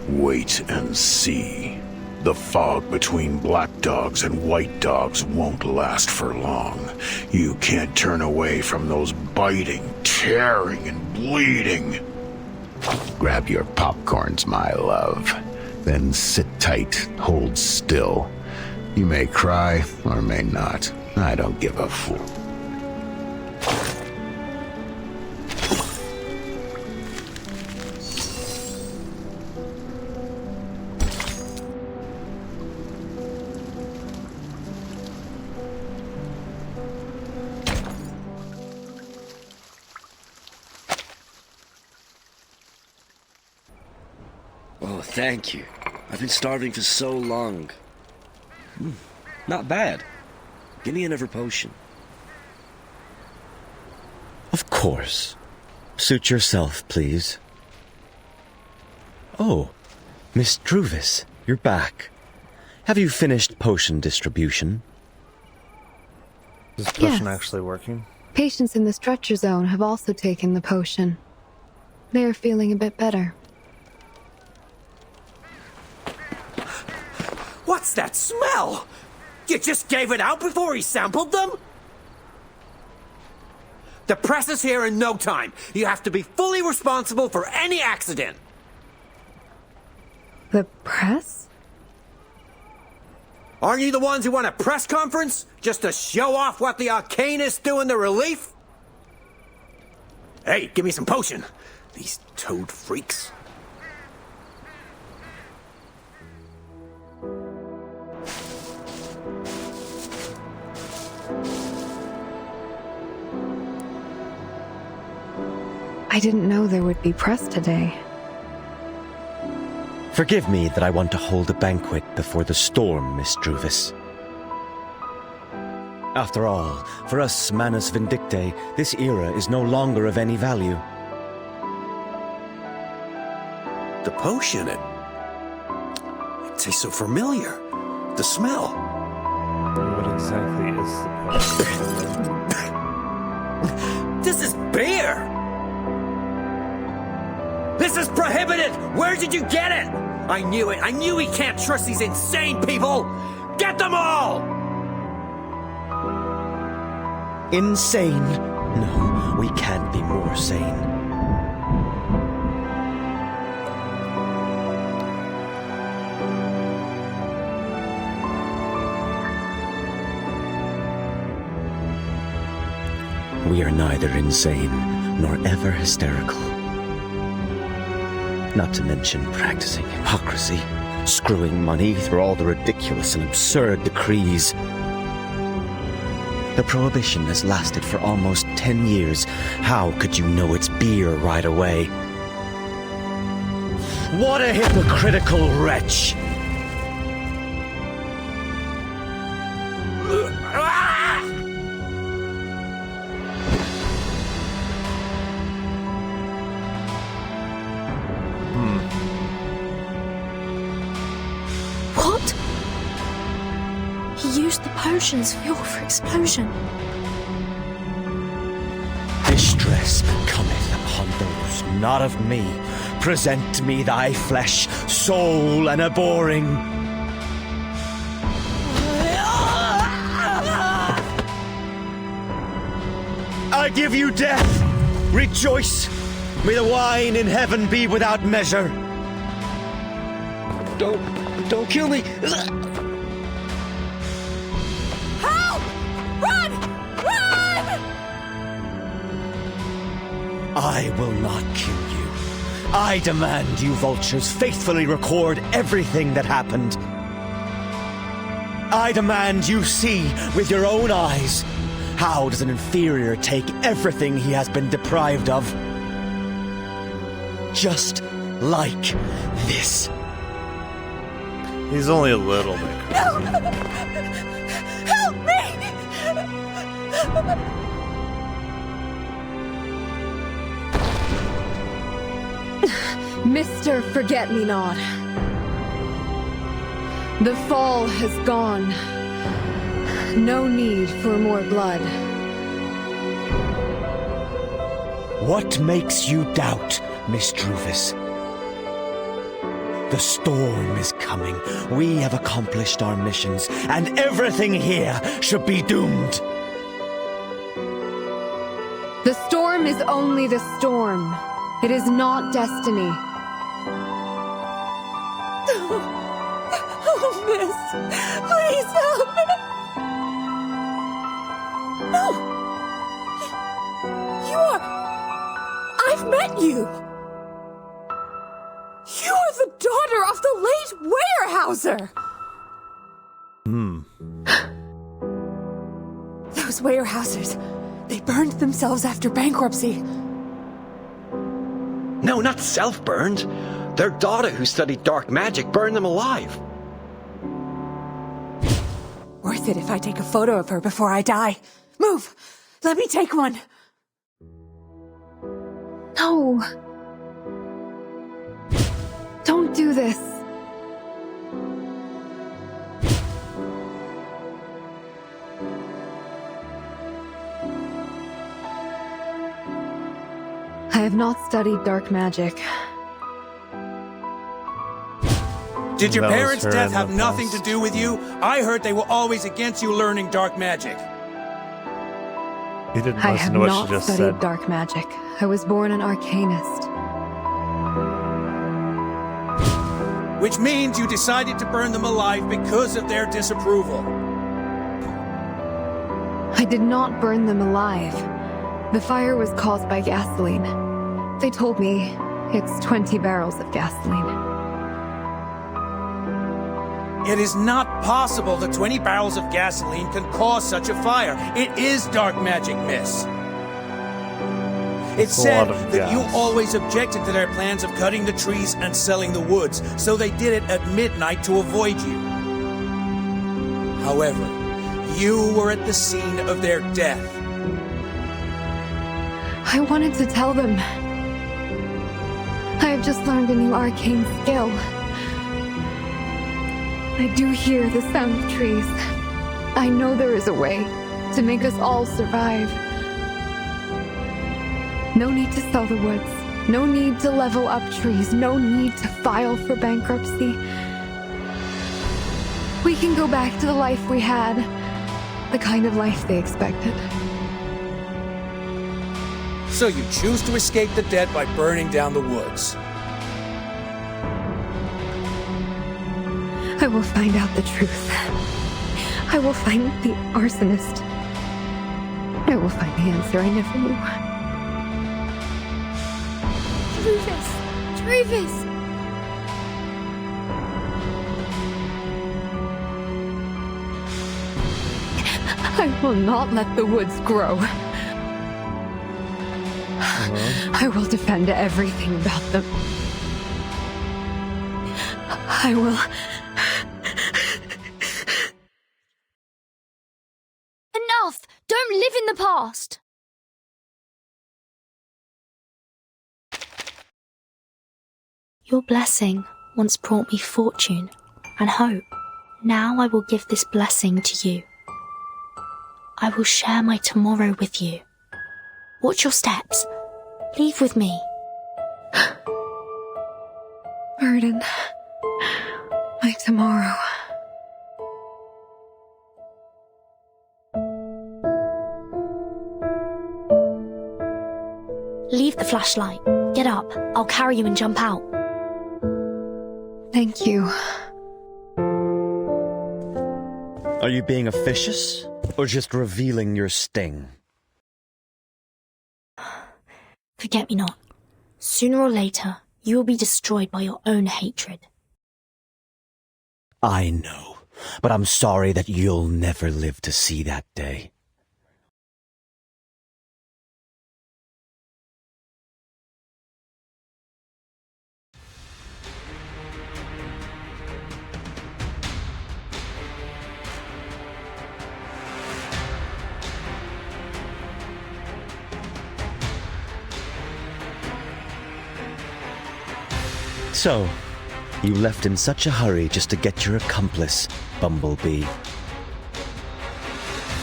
Wait and see. The fog between black dogs and white dogs won't last for long. You can't turn away from those biting, tearing, and bleeding. Grab your popcorns, my love. Then sit tight, hold still. You may cry, or may not. I don't give a fool. Oh, thank you. I've been starving for so long. Not bad. Give me another potion. Of course. Suit yourself, please. Oh, Miss Druvis, you're back. Have you finished potion distribution? Is this potion Yes. actually working? Patients in the stretcher zone have also taken the potion. They are feeling a bit better. What's that smell? You just gave it out before he sampled them? The press is here in no time. You have to be fully responsible for any accident. The press? Aren't you the ones who want a press conference? Just to show off what the arcanists do in the relief? Hey, give me some potion. These toad freaks. I didn't know there would be press today. Forgive me that I want to hold a banquet before the storm, Miss Druvis. After all, for us Manus Vindictae, this era is no longer of any value. The potion, it tastes so familiar. The smell. What exactly is the potion? This is beer! This is prohibited! Where did you get it? I knew it! I knew we can't trust these insane people! Get them all! Insane? No, we can't be more sane. We are neither insane nor ever hysterical. Not to mention practicing hypocrisy, screwing money through all the ridiculous and absurd decrees. The prohibition has lasted for almost 10 years. How could you know it's beer right away? What a hypocritical wretch! What? He used the potion as fuel for explosion. Distress cometh upon those not of me. Present me thy flesh, soul, and abhorring. I give you death. Rejoice. May the wine in heaven be without measure. Don't kill me. Help! Run! Run! I will not kill you. I demand you vultures faithfully record everything that happened. I demand you see with your own eyes. How does an inferior take everything he has been deprived of? Just like this. He's only a little bit crazy. No! Help me! Mr. Forget-Me-Not. The fall has gone. No need for more blood. What makes you doubt, Miss Drufus? The storm is coming. We have accomplished our missions, and everything here should be doomed. The storm is only the storm. It is not destiny. Oh, miss. Please help me. No. You are... I've met you. You are the daughter of the late Weyerhaeuser. Those Weyerhaeusers, they burned themselves after bankruptcy. No, not self-burned. Their daughter who studied dark magic burned them alive. Worth it if I take a photo of her before I die. Move! Let me take one. No. Don't do this. I have not studied dark magic. Did your That was parents' her death in have the nothing to do with you? I heard they were always against you learning dark magic. He didn't I listen have to what not she just studied said. dark magic. I was born an arcanist. Which means you decided to burn them alive because of their disapproval. I did not burn them alive. The fire was caused by gasoline. They told me it's 20 barrels of gasoline. It is not possible that 20 barrels of gasoline can cause such a fire. It is dark magic, miss. It's a said lot of that you gas. always objected to their plans of cutting the trees and selling the woods, so they did it at midnight to avoid you. However, you were at the scene of their death. I wanted to tell them. I have just learned a new arcane skill. I do hear the sound of trees. I know there is a way to make us all survive. No need to sell the woods. No need to level up trees. No need to file for bankruptcy. We can go back to the life we had. The kind of life they expected. So you choose to escape the dead by burning down the woods. I will find out the truth. I will find the arsonist. I will find the answer I never knew. Drufus! Drufus! I will not let the woods grow. I will defend everything about them. I will... Enough! Don't live in the past! Your blessing once brought me fortune and hope. Now I will give this blessing to you. I will share my tomorrow with you. Watch your steps. Leave with me. Burden. My tomorrow. Leave the flashlight. Get up. I'll carry you and jump out. Thank you. Are you being officious, or just revealing your sting? Forget me not. Sooner or later, you will be destroyed by your own hatred. I know, but I'm sorry that you'll never live to see that day. So, you left in such a hurry just to get your accomplice, Bumblebee.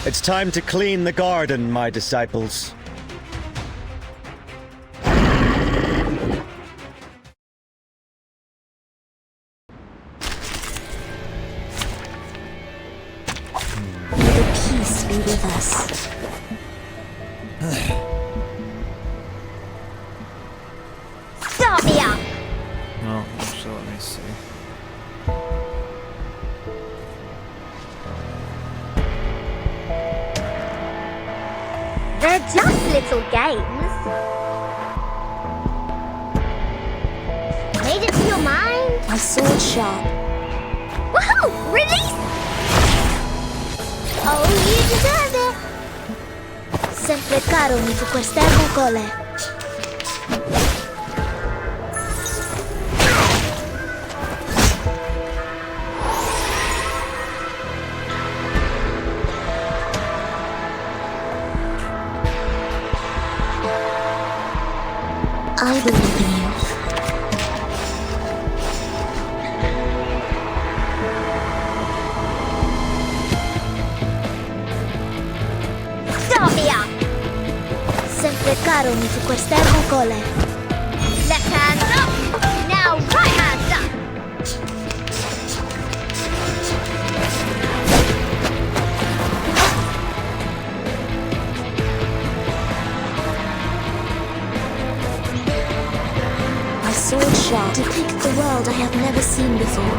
It's time to clean the garden, my disciples. May the peace be with us. Start me up! No, actually, let me see. They're just little games. Made it to your mind? My sword sharp. Woohoo! Release! Oh, you deserve it! Sempre caro mi fu quest'ermo cole. I believe in you. Start me up! Sempre caro mi fu quest'ermo cole. Left hand up! Now right hand up! My sword sharp depicts the world I have never seen before.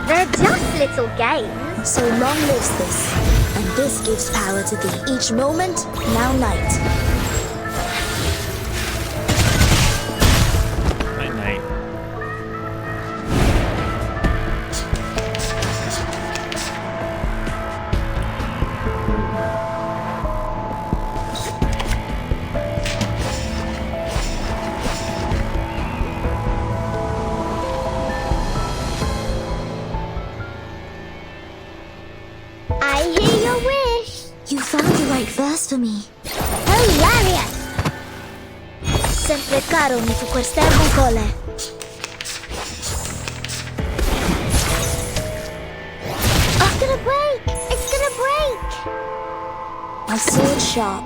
They're just little games. So long lives this, and this gives power to thee. Each moment, now night. Night night. I hear your wish. You found the right verse for me. Hilarious! Sempre caro mi fu quest'ermo cole. It's gonna break! It's gonna break! My sword sharp.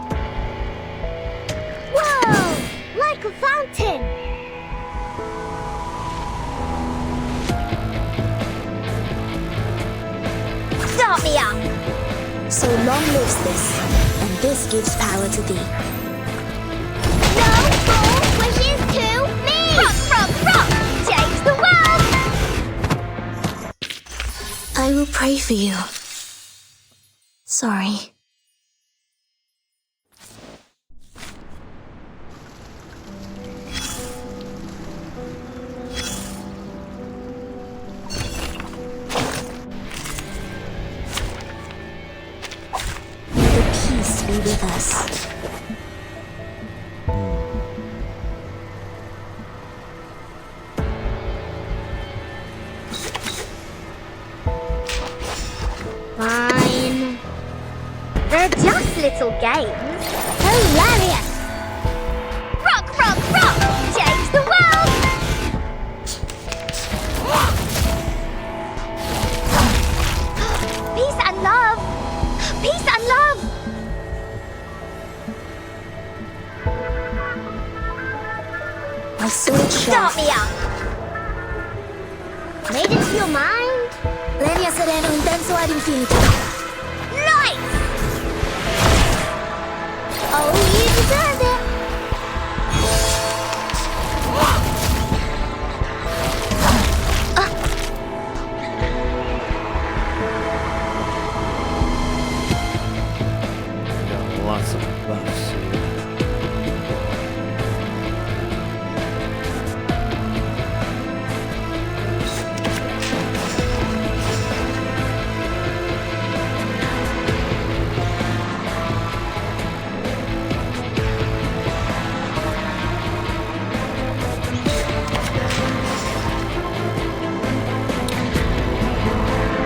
Whoa! Like a fountain! Start me up! So long lives this, and this gives power to thee. No more wishes to me! Rock, rock, rock! Change the world! I will pray for you. Sorry. May the peace be with us. Fine. They're just little games. Hilarious! Rock, rock, rock! Change the world! Peace and love! Peace and love! My sword sharp. Start me up! Made it to your mind? Legna sereno intenso ad infinito. Light! Oh, you deserve it! Got lots of buffs here.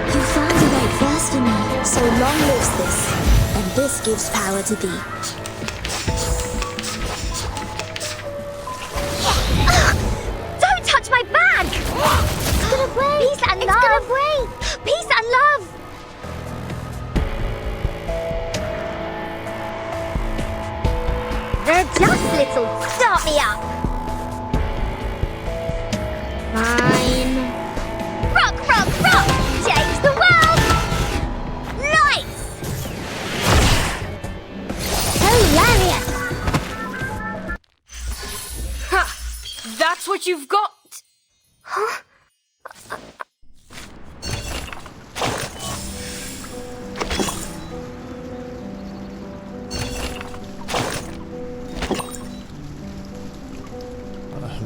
You found the right verse for me. So long lives this, and this gives power to thee. just, little start-me-up. Fine. Rock, rock, rock! Change the world! Nice! Hilarious! Ha! That's what you've got? Huh?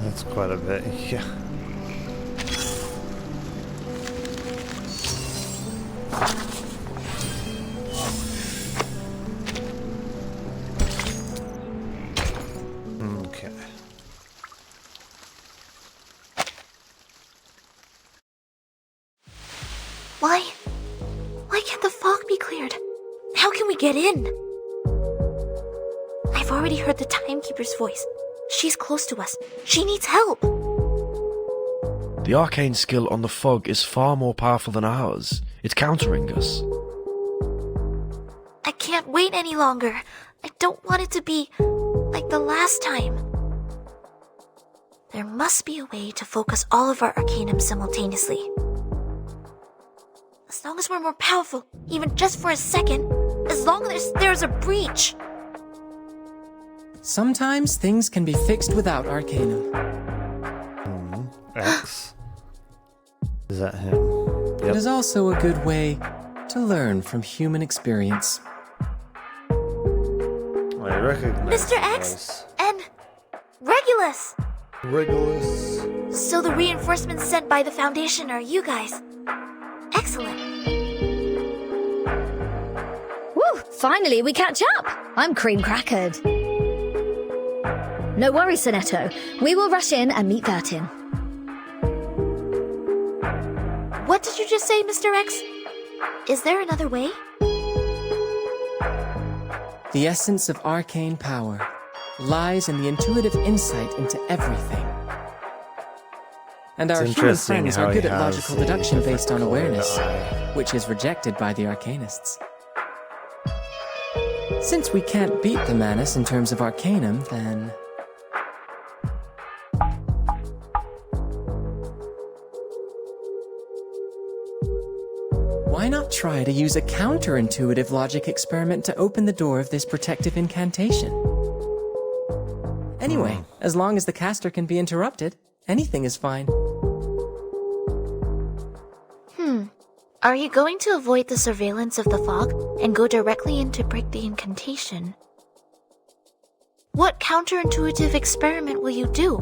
That's quite a bit, yeah. Okay. Why can't the fog be cleared? How can we get in? I've already heard the timekeeper's voice. She's close to us. She needs help. The arcane skill on the fog is far more powerful than ours. It's countering us. I can't wait any longer. I don't want it to be like the last time. There must be a way to focus all of our arcanum simultaneously. As long as we're more powerful, even just for a second, as long as there's a breach. Sometimes things can be fixed without arcanum. X. Is that him? Yep. It is also a good way to learn from human experience. I recognize Mr. X and Regulus. Regulus. So the reinforcements sent by the Foundation are you guys. Excellent. Woo! Finally, we catch up. I'm cream crackered. No worries, Sonetto. We will rush in and meet 13. What did you just say, Mr. X? Is there another way? The essence of arcane power lies in the intuitive insight into everything. And our human friends are good at logical deduction based on awareness, which is rejected by the arcanists. Since we can't beat the Manus in terms of arcanum, then... why not try to use a counterintuitive logic experiment to open the door of this protective incantation? Anyway, as long as the caster can be interrupted, anything is fine. Are you going to avoid the surveillance of the fog and go directly in to break the incantation? What counterintuitive experiment will you do?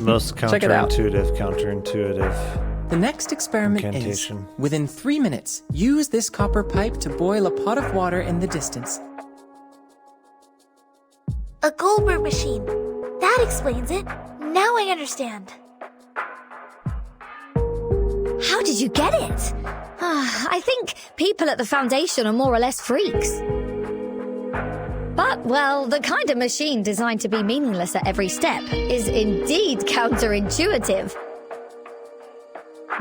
Most Check it out. counterintuitive. The next experiment is, Incantation. within 3 minutes, use this copper pipe to boil a pot of water in the distance. A Goldberg machine. That explains it. Now I understand. How did you get it? I think people at the Foundation are more or less freaks. But, well, the kind of machine designed to be meaningless at every step is indeed counterintuitive.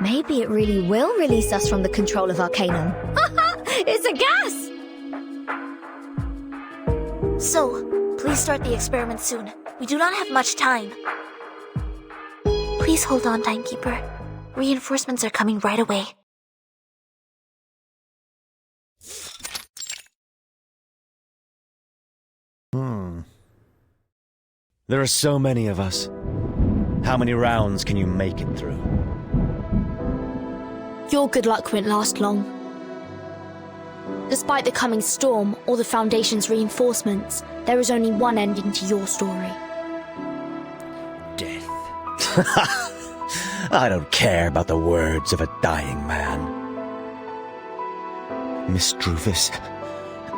Maybe it really will release us from the control of Arcanum. It's a gas! So, please start the experiment soon. We do not have much time. Please hold on, Timekeeper. Reinforcements are coming right away. There are so many of us. How many rounds can you make it through? Your good luck won't last long. Despite the coming storm or the Foundation's reinforcements, there is only one ending to your story. Death. I don't care about the words of a dying man. Miss Druvis,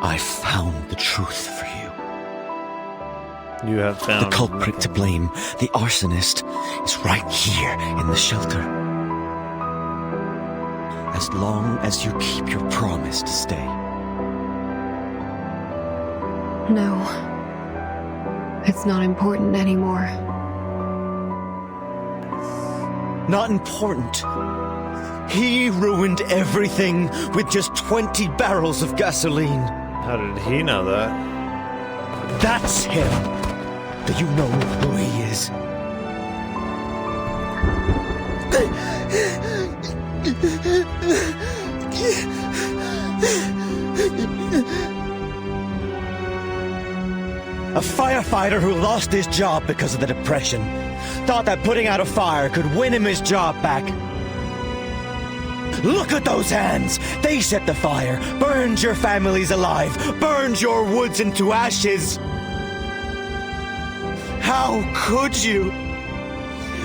I found the truth for you. You have found the culprit to blame, the arsonist, is right here in the shelter. As long as you keep your promise to stay. No. It's not important anymore. Not important. He ruined everything with just 20 barrels of gasoline. How did he know that? That's him! Do you know who he is? A firefighter who lost his job because of the depression. Thought that putting out a fire could win him his job back. Look at those hands! They set the fire, burned your families alive, burned your woods into ashes. How could you?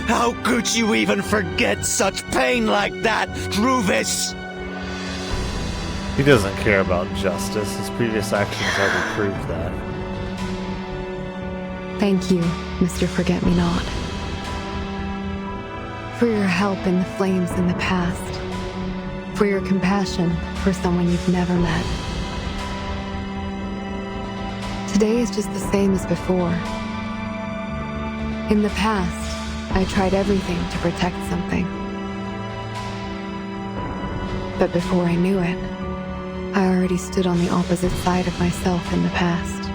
How could you even forget such pain like that, Druvis? He doesn't care about justice. His previous actions already proved that. Thank you, Mr. Forget-Me-Not, for your help in the flames in the past, for your compassion for someone you've never met. Today is just the same as before. In the past, I tried everything to protect something. But before I knew it, I already stood on the opposite side of myself in the past.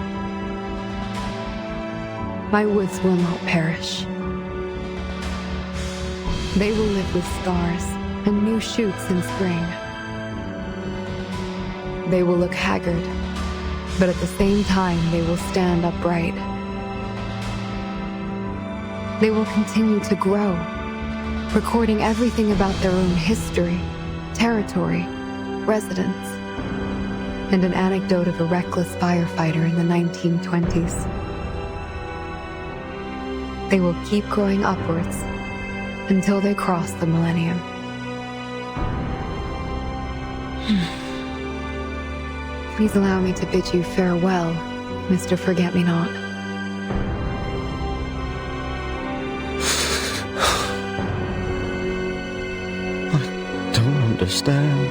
My woods will not perish. They will live with scars and new shoots in spring. They will look haggard, but at the same time they will stand upright. They will continue to grow, recording everything about their own history, territory, residents, and an anecdote of a reckless firefighter in the 1920s. They will keep growing upwards until they cross the millennium. Please allow me to bid you farewell, Mr. Forget-Me-Not. I don't understand.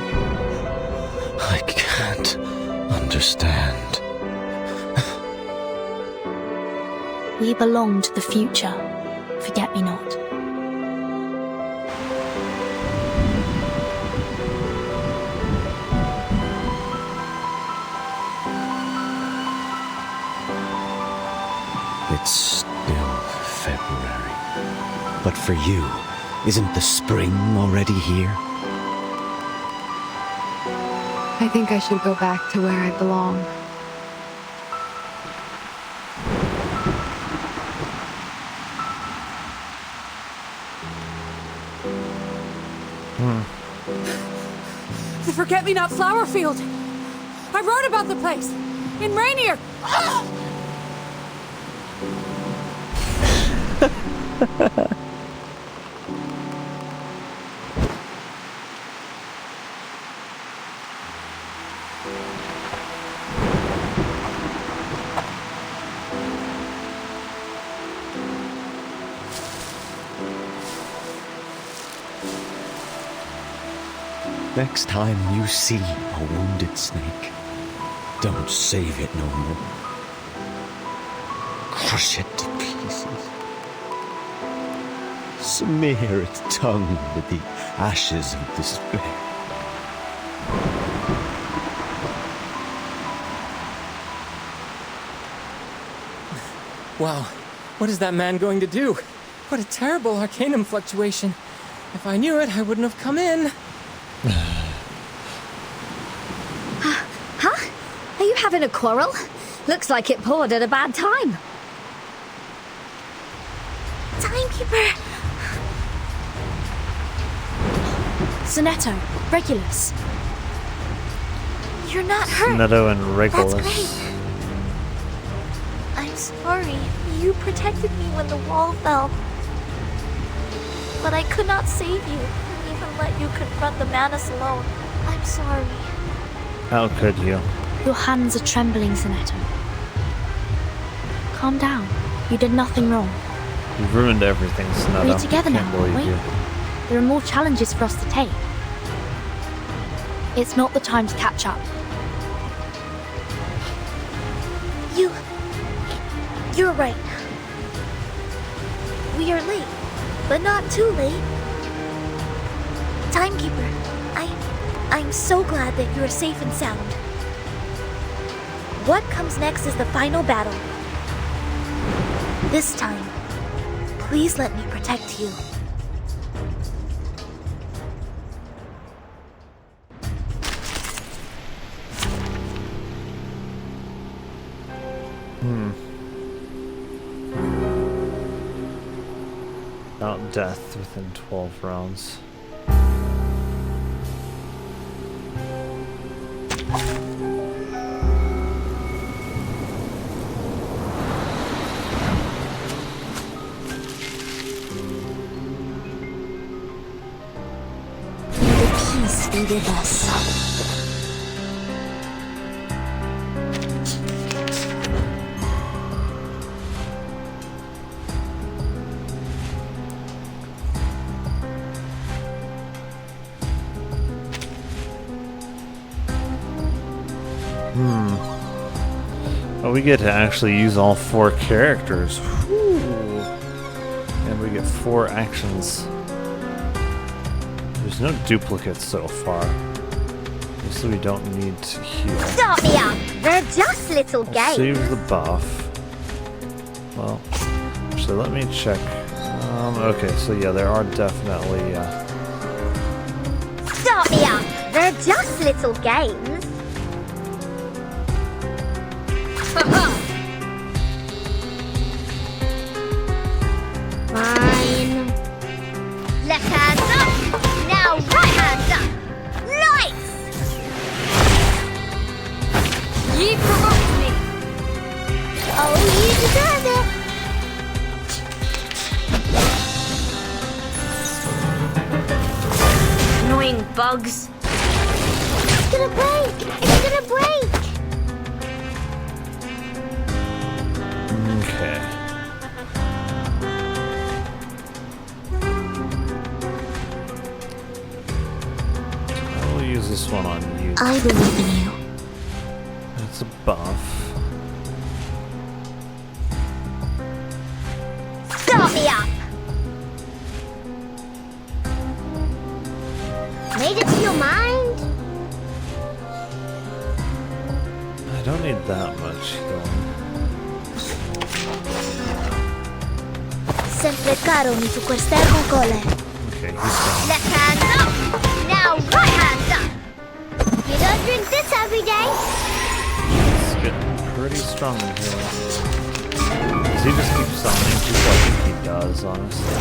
I can't understand. We belong to the future. Forget-Me-Not. It's still February. But for you, isn't the spring already here? I think I should go back to where I belong. The Forget-Me-Not flower field. I wrote about the place. In Rainier. Next time you see a wounded snake, don't save it no more. Crush it to pieces. Smear its tongue with the ashes of despair. Wow, what is that man going to do? What a terrible arcanum fluctuation. If I knew it, I wouldn't have come in. Huh? Are you having a quarrel? Looks like it poured at a bad time. Timekeeper! Sonetto, Regulus. You're not hurt. Sonetto and Regulus. That's great. I'm sorry. You protected me when the wall fell. But I could not save you, and even let you confront the Manus alone. I'm sorry. How could you? Your hands are trembling, Sonetto. Calm down. You did nothing wrong. You ruined everything, Sonetto. We're together Can't now, believe aren't we? you. There are more challenges for us to take. It's not the time to catch up. You're right. We are late, but not too late. Timekeeper, I'm so glad that you are safe and sound. What comes next is the final battle. This time, please let me protect you. About death within 12 rounds. May the peace be with us. Oh, we get to actually use all 4 characters. Whew. And we get 4 actions. There's no duplicates so far. So we don't need to heal. Start me up! They're just little games. Save the buff. Well, actually, let me check. Okay, so yeah, there are definitely. Start me up! They're just little games. Fine. Left hand up. Now right hand up. Nice! Ye provoked me. Oh, you deserve it. Annoying bugs. It's gonna break. It's gonna break. Okay. I will use this one on you. I believe in you. It's a buff. Start me up. Made it to your mind? I don't need that much healing. Sempre caro mi tu quest'erbo cole. Okay, he's gone. Left hand up. Now right hand up. You don't drink this every day. It's getting pretty strong in here. Does he just keep summoning people? I think he does, honestly.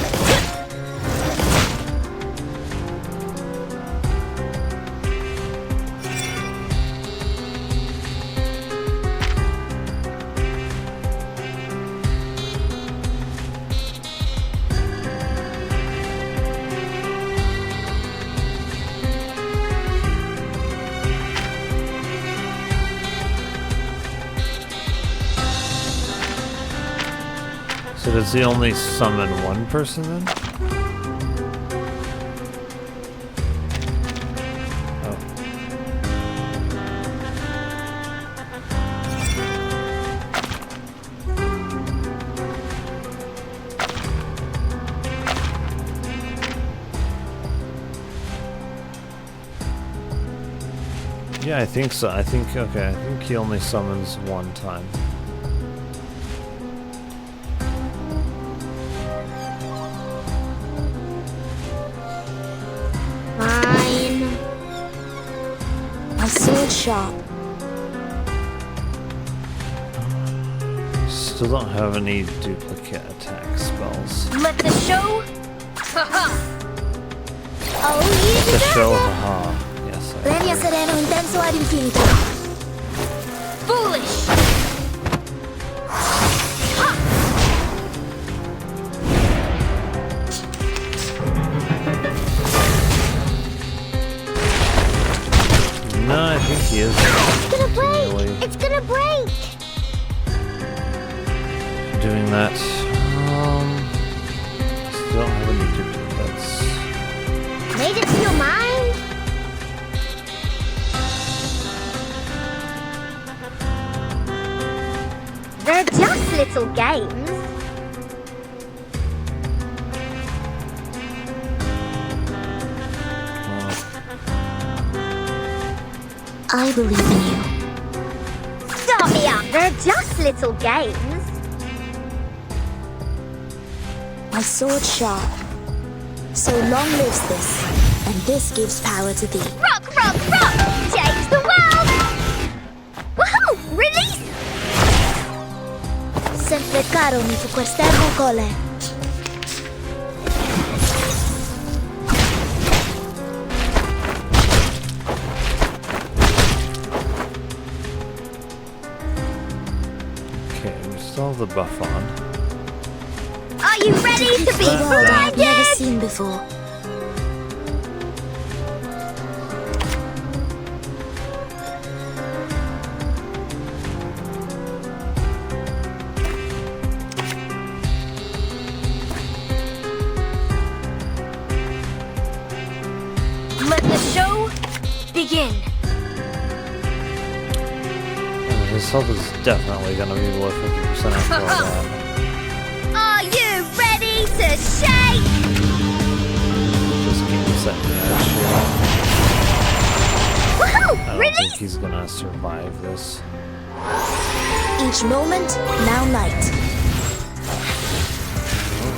So does he only summon one person then? Oh. Yeah, I think so. I think he only summons one time. Sword sharp. Still don't have any duplicate attack spells. Let the show. Haha. Oh, you The deserve show, it. haha. Yes, I Premio agree. sereno intenso ad infinito. Foolish. No, I think he is. It's gonna break. It's gonna break. Doing that. Still don't have any duplicates. Made it to your mind? They're just little games. I believe in you. Start me They're just little games. My sword sharp. So long lives this, and this gives power to thee. Rock, rock, rock! Change the world! Woohoo! Release! Sempre caro mi fu quest'erbo cole. Okay, we still have the buff on. Are you ready to be World I have never blinded? seen before. Let the show begin. His health is definitely gonna be below 50% after all that. Are you ready to shake? Just keep setting the edge here. Woohoo! I don't think he's gonna survive this. Each moment, now night.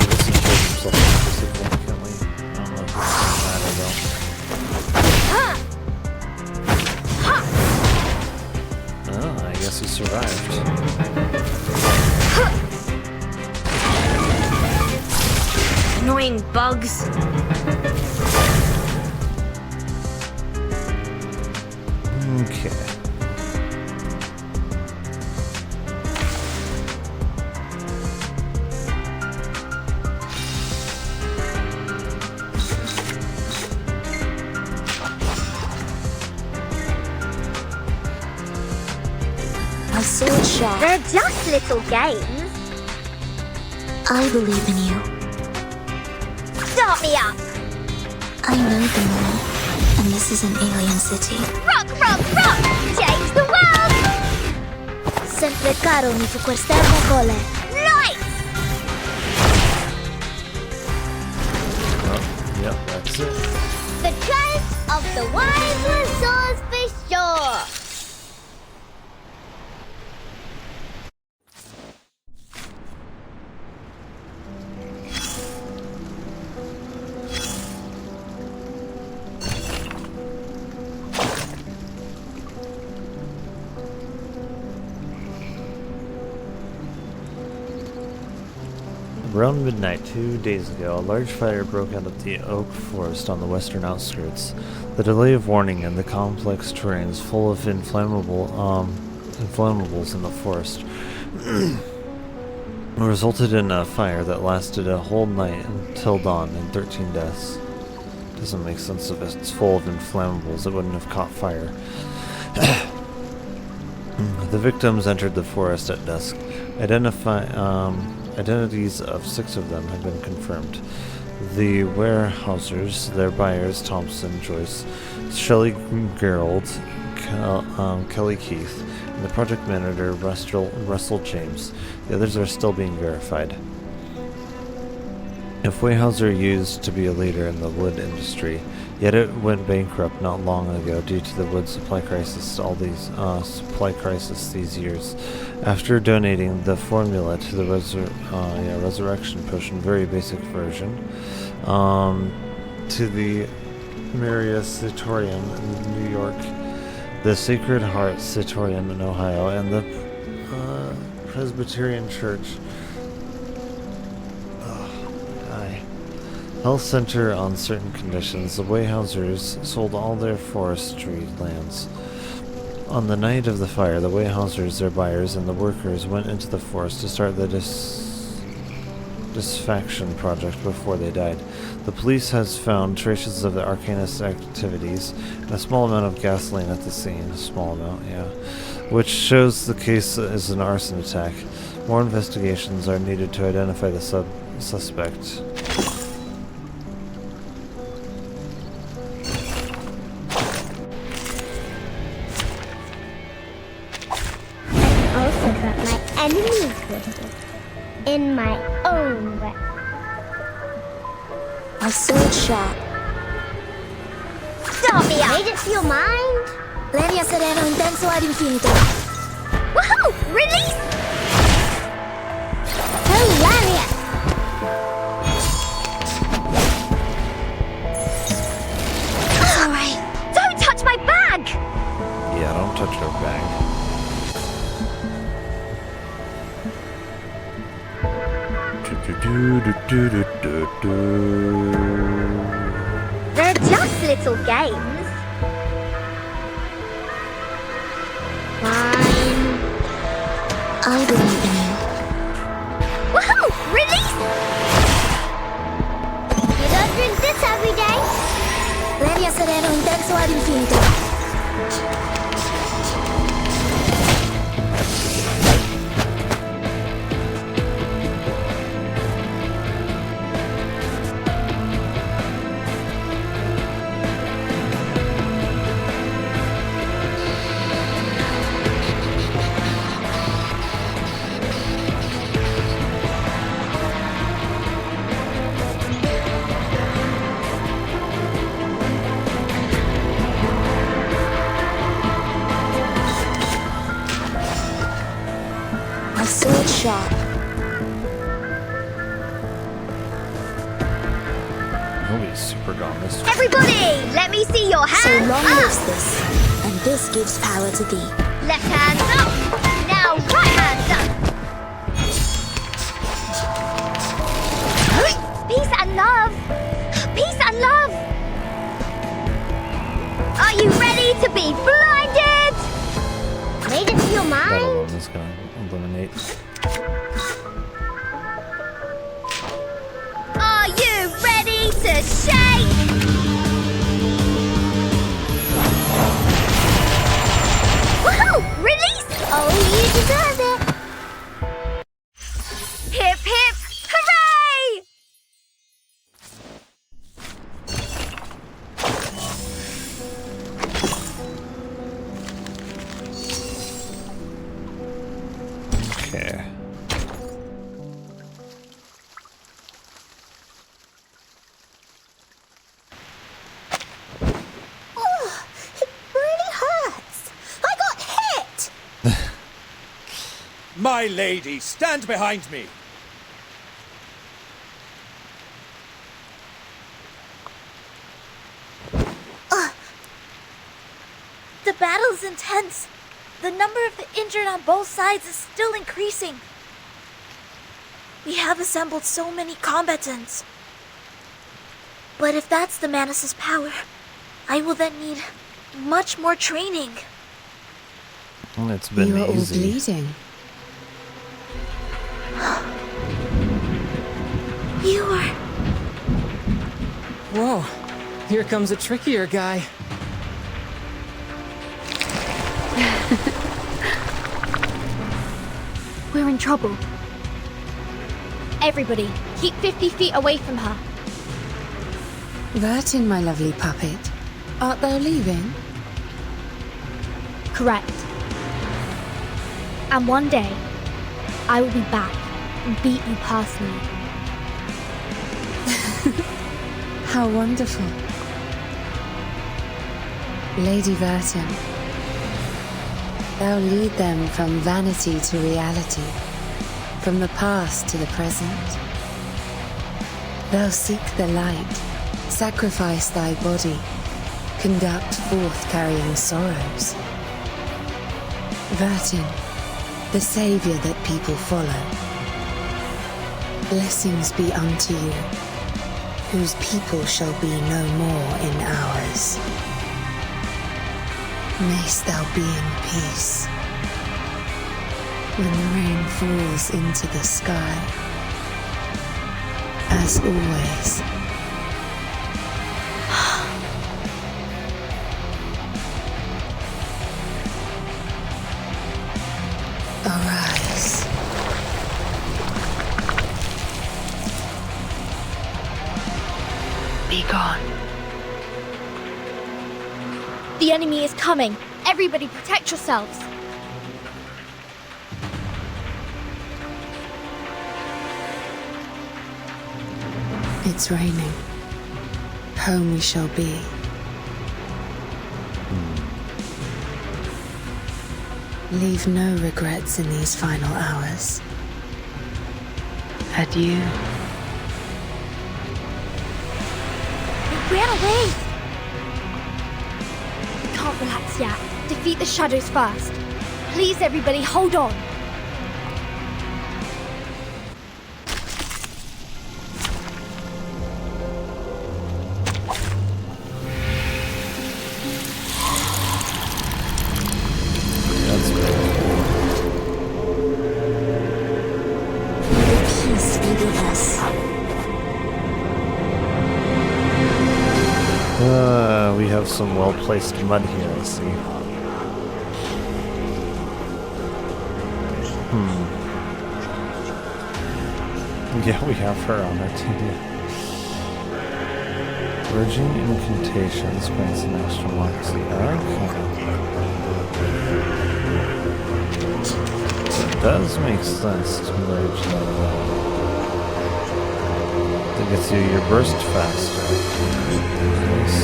This he killed himself significantly. I don't know if this is gonna matter though. Oh, I guess he survived. Annoying bugs. Okay. My sword sharp. They're just little games. I believe in you. Start me up! I know the moon, and this is an alien city. Rock, rock, rock! Change the world! Sempre caro mi fu quest'erbo cole. Light! Oh, yep, that's it. The curse of the wise resource for sure! Around midnight 2 days ago, a large fire broke out of the oak forest on the western outskirts. The delay of warning and the complex terrains full of inflammables in the forest resulted in a fire that lasted a whole night until dawn and 13 deaths. Doesn't make sense if it's full of inflammables, it wouldn't have caught fire. The victims entered the forest at dusk. Identities of 6 of them have been confirmed. The warehousers, their buyers, Thompson, Joyce, Shelley Gerald, Kelly Keith, and the project manager, Russell James. The others are still being verified. If Weyerhaeuser used to be a leader in the wood industry, yet it went bankrupt not long ago due to the wood supply crisis these years. After donating the formula to the resurrection potion, very basic version, to the Maria Satorium in New York, the Sacred Heart Satorium in Ohio, and the Presbyterian Church Health Center on certain conditions, the Weyerhaeusers sold all their forestry lands. On the night of the fire, the Weyerhaeusers, their buyers, and the workers went into the forest to start the disfaction project before they died. The police has found traces of the Arcanist activities and a small amount of gasoline at the scene. A small amount, yeah. Which shows the case is an arson attack. More investigations are needed to identify the suspect. Also got my enemies twisted in my own way. My sword sharp. Stop me up! Made it to your mind? Leria sereno intenso ad infinito. Woohoo! Woohoo! Release! Hilarious! Alright, don't touch my bag! Yeah, don't touch her bag. They're just little games. Fine. I believe in you. Woohoo! Release! You don't drink this every day. Leria sereno intenso ad infinito. Sword sharp. Nobody's super gone this way. Everybody, let me see your hands. So long up. lives this, and this gives power to thee. Left hand up. Now right hand up. Peace and love. Peace and love. Are you ready to be blinded? Made it to your mind. That alone is gonna eliminate. Are you ready to shake? Woohoo! Release! Oh, you deserve it. Hip hip hooray! Okay. Oh, it really hurts. I got hit. My lady, stand behind me. The battle's intense. The number of the injured on both sides is still increasing. We have assembled so many combatants. But if that's the Manus' power, I will then need much more training. It's been You are all easy. bleeding. You are... Whoa, here comes a trickier guy. We're in trouble. Everybody, keep 50 feet away from her. Vertin, my lovely puppet, art thou leaving? Correct. And one day, I will be back and beat you personally. How wonderful. Lady Vertin, thou lead them from vanity to reality, from the past to the present. Thou seek the light, sacrifice thy body, conduct forth carrying sorrows. Vertin, the saviour that people follow. Blessings be unto you, whose people shall be no more in ours. Mayst thou be in peace. When the rain falls into the sky, as always. Arise. Be gone. The enemy is coming. Everybody protect yourselves. It's raining. Home we shall be. Leave no regrets in these final hours. Adieu. It ran away! We can't relax yet. Defeat the shadows first. Please, everybody, hold on. Peace be with us. We have some well-placed mud here, I see. Yeah, we have her on our team. Bridging incantations grants an extra mark to the arc. It does make sense to merge them. That gets you your burst faster. Nice.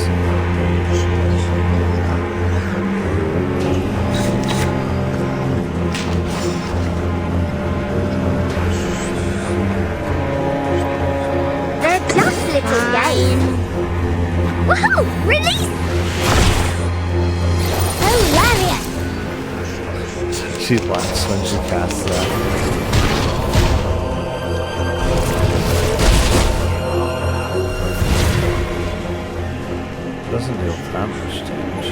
They're just little games. Woohoo! Release! Hilarious! She laughs when she casts that. Doesn't deal that much damage.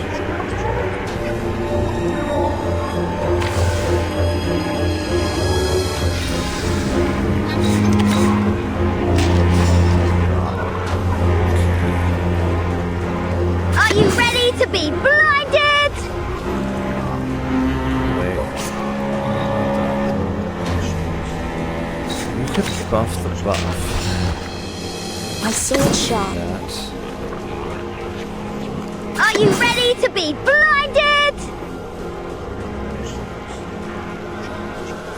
Are you ready to be blinded? Wait. You could buff the buff. My sword sharp. That. Are you ready to be blinded?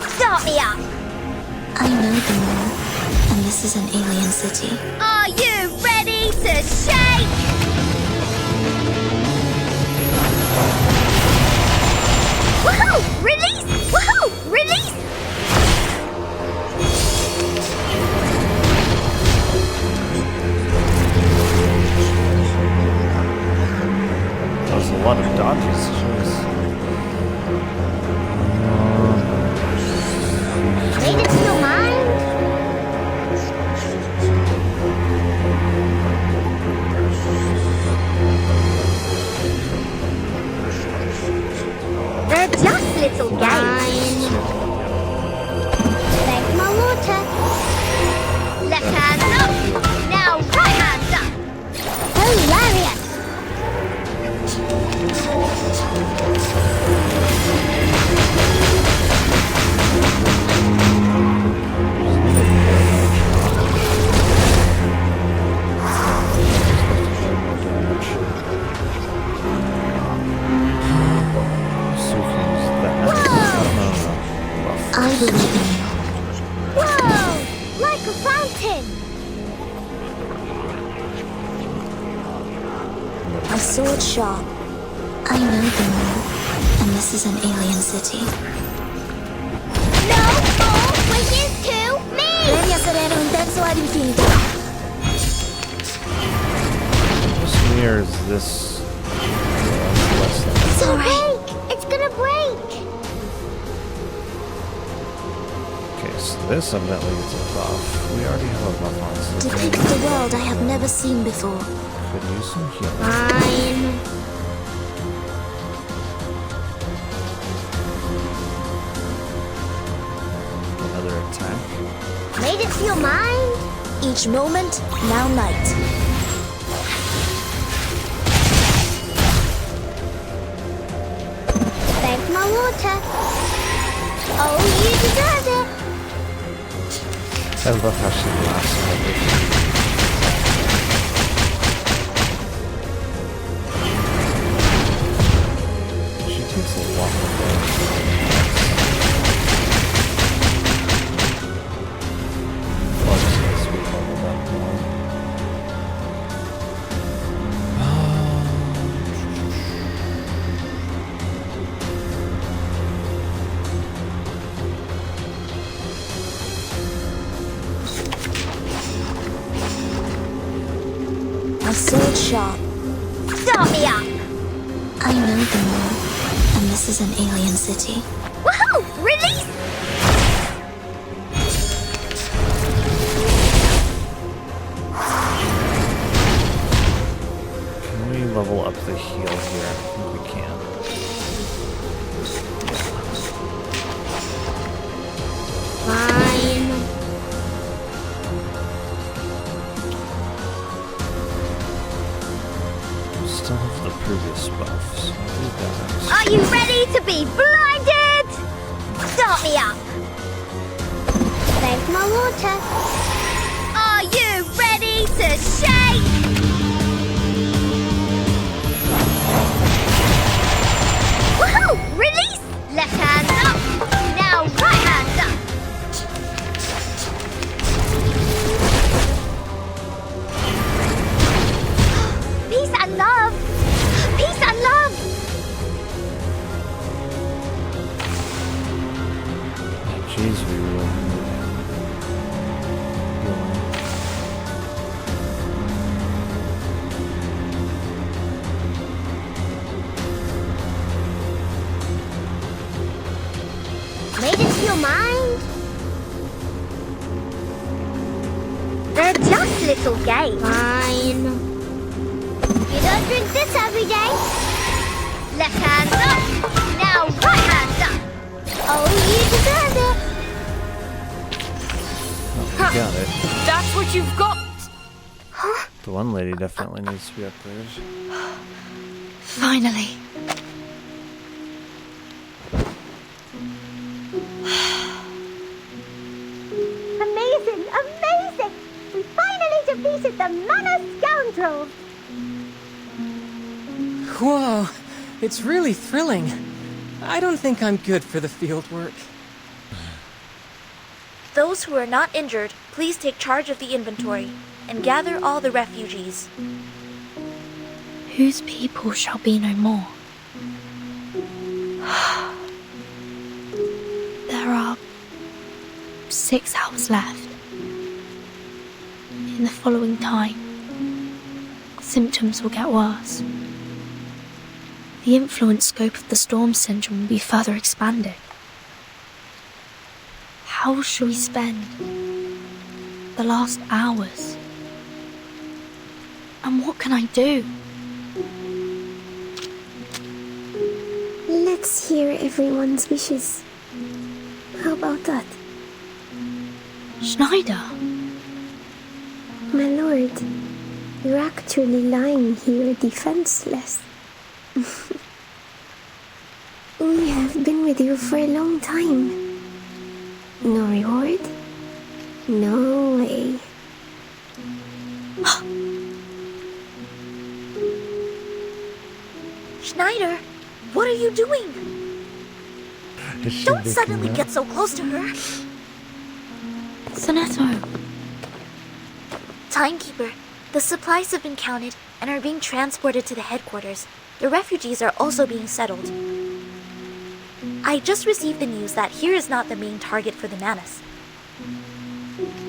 Start me up. I know them all, and this is an alien city. Are you ready to shake? Woohoo! Release! Woohoo! Release! That was a lot of dodges. Jeez. Made it to your mind? They're just little games. Thank my water. Left hand up. Now right hand up. Hilarious. I believe in you. Whoa! Like a fountain. My sword sharp. I know them all, and this is an alien city. No more wishes to me! Premio sereno intenso ad infinito. Just mirrors this. Less than. It's alright. It's gonna break. Okay, so this evidently gets a buff. We already have a buff on, so Depicts the world I have never seen before. could use some healing. Fine. Another attack. Made it to your mind? Each moment, now night. Thank my water. Oh, you deserve it. I love how she laughs at everything. She takes a lot more damage. sword sharp. Start me up! I know them all, and this is an alien city. Woohoo! Release! Can we level up the heal here? I think we can. Fine. Still have the previous buffs. Are you ready to be blinded? Start me up! Save my water. Are you ready to shake? Woohoo! Release! Left hand up. Now right hand up. Peace and love. Peace and love. Jeez, we will. Made into your mind? They're just little games. Fine. You don't drink this every day. Left hand up. Now right hand up. Oh, you deserve it. Oh, we got it. That's what you've got. The one lady definitely needs to be upgraded. Finally. Amazing, amazing! We finally defeated the Mana Scoundrels! Whoa, it's really thrilling. I don't think I'm good for the field work. Those who are not injured, please take charge of the inventory and gather all the refugees. Whose people shall be no more? There are 6 hours left. In the following time, symptoms will get worse. The influence scope of the storm syndrome will be further expanded. How shall we spend the last hours? And what can I do? Let's hear everyone's wishes. How about that? Schneider! My lord, you're actually lying here defenseless. We have been with you for a long time. No reward? No way. Schneider, what are you doing? Don't suddenly get so close to her. Sonetto! Timekeeper, the supplies have been counted and are being transported to the headquarters. The refugees are also being settled. I just received the news that here is not the main target for the Manus.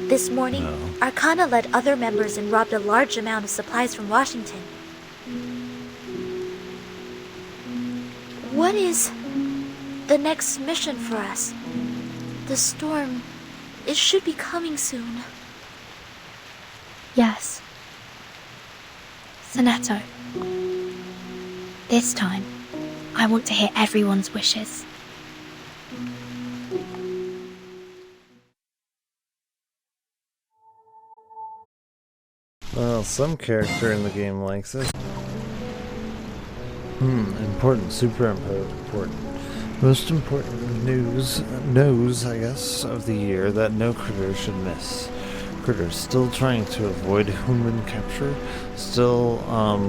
This morning, Arcana led other members and robbed a large amount of supplies from Washington. What is the next mission for us? The storm, it should be coming soon. Yes. Sonetto. This time, I want to hear everyone's wishes. Well, some character in the game likes it. Important, super important. Most important news, I guess, of the year that no critter should miss. Critters still trying to avoid human capture, still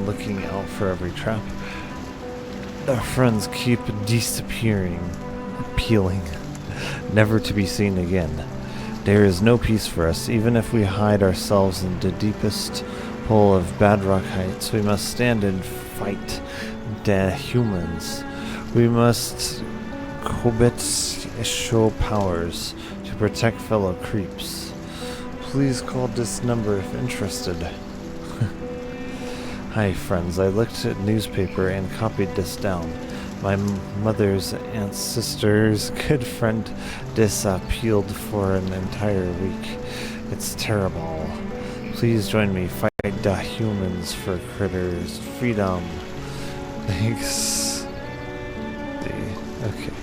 looking out for every trap. Our friends keep disappearing, appealing, never to be seen again. There is no peace for us, even if we hide ourselves in the deepest hole of Badrock Heights. We must stand and fight the humans. We must show powers to protect fellow creeps. Please call this number if interested. Hi friends, I looked at newspaper and copied this down. My mother's aunt's sister's good friend disappeared for an entire week. It's terrible. Please join me, fight the humans for critters. Freedom. Thanks. Okay.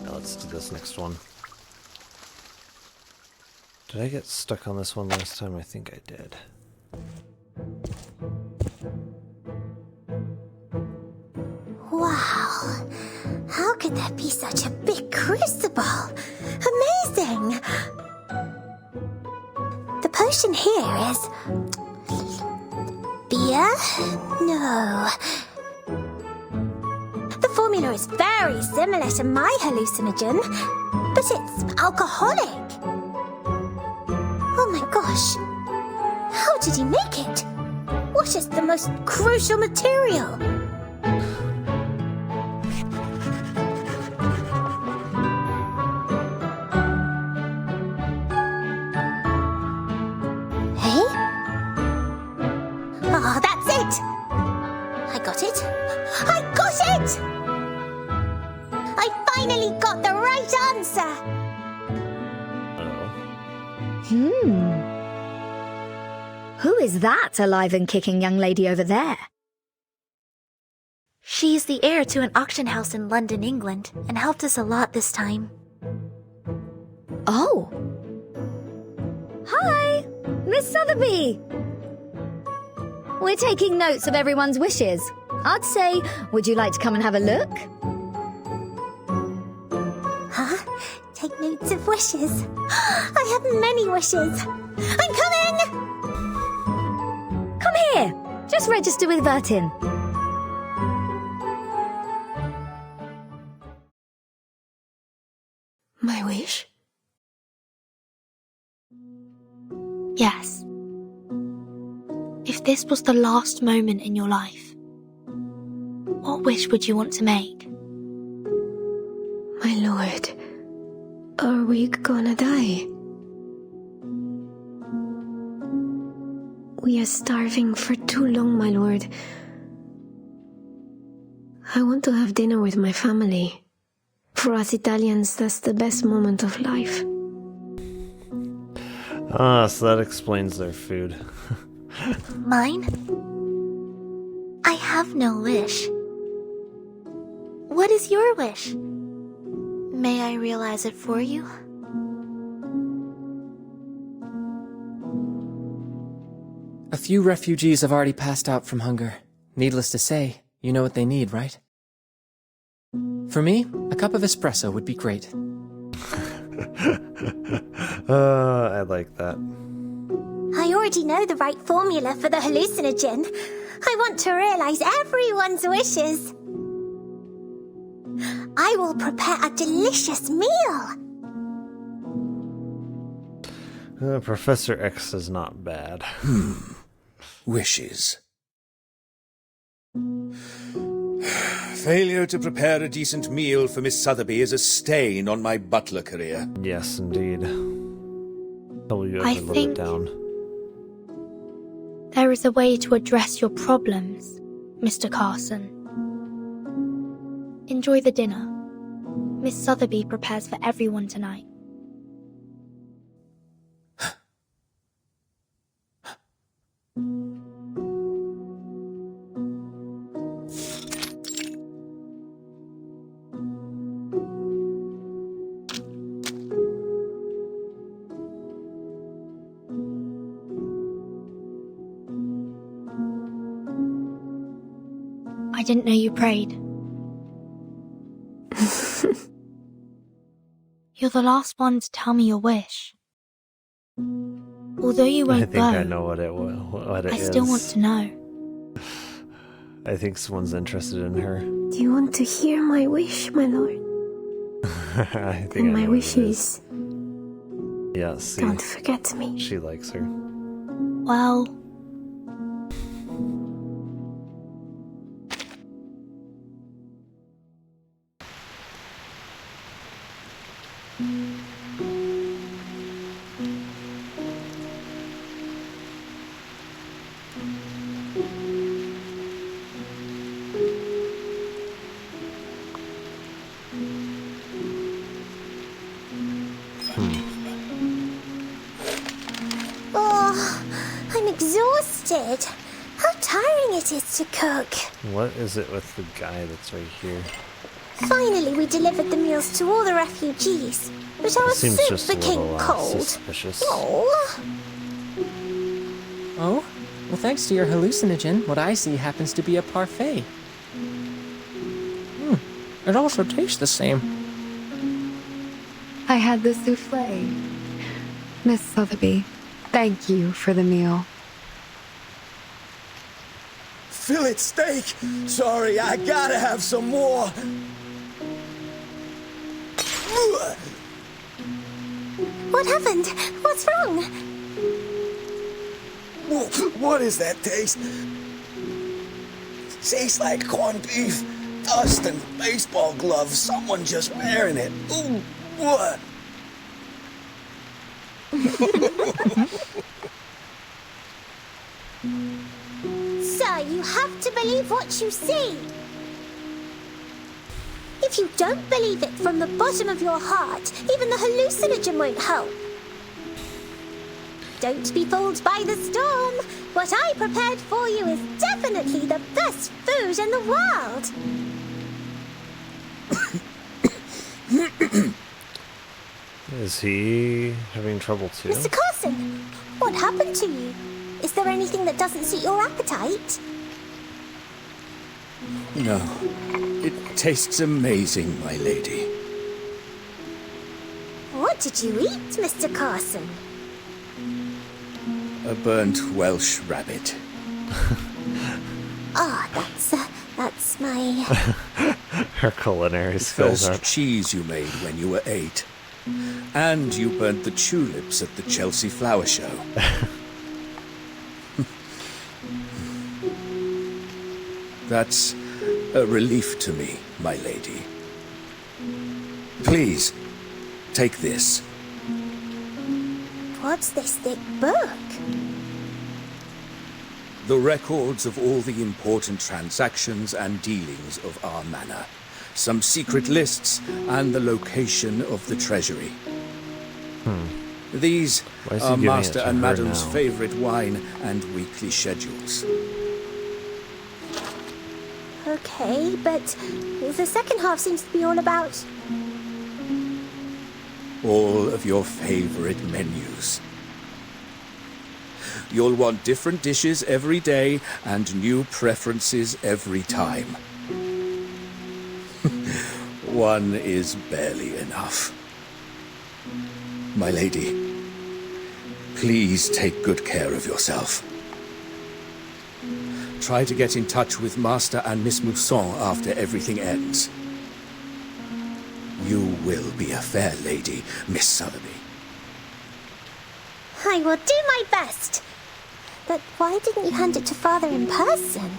Now let's do this next one. Did I get stuck on this one last time? I think I did. Wow. How could there be such a big crucible? Amazing! The potion here is... beer? No. The formula is very similar to my hallucinogen, but it's alcoholic. Oh my gosh. How did he make it? What is the most crucial material? Oh, that's it! I got it! I got it! I finally got the right answer! Who is that alive and kicking young lady over there? She's the heir to an auction house in London, England, and helped us a lot this time. Oh. Hi, Miss Sotheby. We're taking notes of everyone's wishes. I'd say, would you like to come and have a look? Huh? Take notes of wishes. I have many wishes. I'm coming! Come here. Just register with Vertin. My wish? Yes. If this was the last moment in your life, what wish would you want to make? My lord, are we gonna die? We are starving for too long, my lord. I want to have dinner with my family. For us Italians, that's the best moment of life. Ah, so that explains their food. Mine? I have no wish. What is your wish? May I realize it for you? A few refugees have already passed out from hunger. Needless to say, you know what they need, right? For me, a cup of espresso would be great. I like that. I already know the right formula for the hallucinogen. I want to realize everyone's wishes. I will prepare a delicious meal. Professor X is not bad. Wishes. Failure to prepare a decent meal for Miss Sotheby is a stain on my butler career. Yes, indeed. W I ever live it think- down. There is a way to address your problems, Mr. Carson. Enjoy the dinner. Miss Sotheby prepares for everyone tonight. I didn't know you prayed. You're the last one to tell me your wish. Although you I won't think go, I know what it I is. still want to know. I think someone's interested in her. Do you want to hear my wish, my lord? I think And I my know wish what it is, Yeah, see. don't forget me. She likes her. Well, did. How tiring it is to cook. What is it with the guy that's right here? Finally, we delivered the meals to all the refugees, but our Seems soup just a became little cold. suspicious. Oh. Oh? Well, thanks to your hallucinogen, what I see happens to be a parfait. It also tastes the same. I had the souffle. Miss Sotheby, thank you for the meal. Fillet steak! Sorry, I gotta have some more. What happened? What's wrong? What is that taste? Tastes like corned beef, dust, and baseball gloves. Someone just wearing it. Ooh, what? Sir, you have to believe what you see. If you don't believe it from the bottom of your heart, even the hallucinogen won't help. Don't be fooled by the storm. What I prepared for you is definitely the best food in the world. Is he having trouble too? Mr. Carson, what happened to you? Is there anything that doesn't suit your appetite? No. It tastes amazing, my lady. What did you eat, Mr. Carson? A burnt Welsh rabbit. Ah, that's my... Her culinary The skills first are... cheese you made when you were 8. And you burnt the tulips at the Chelsea Flower Show. That's a relief to me, my lady. Please, take this. What's this thick book? The records of all the important transactions and dealings of our manor. Some secret lists and the location of the treasury. These Why is he are giving it Master to and her Madam's now? favorite wine and weekly schedules. Okay, but the second half seems to be all about... All of your favorite menus. You'll want different dishes every day and new preferences every time. One is barely enough. My lady, please take good care of yourself. Try to get in touch with Master and Miss Mousson after everything ends. You will be a fair lady, Miss Sotheby. I will do my best. But why didn't you hand it to Father in person?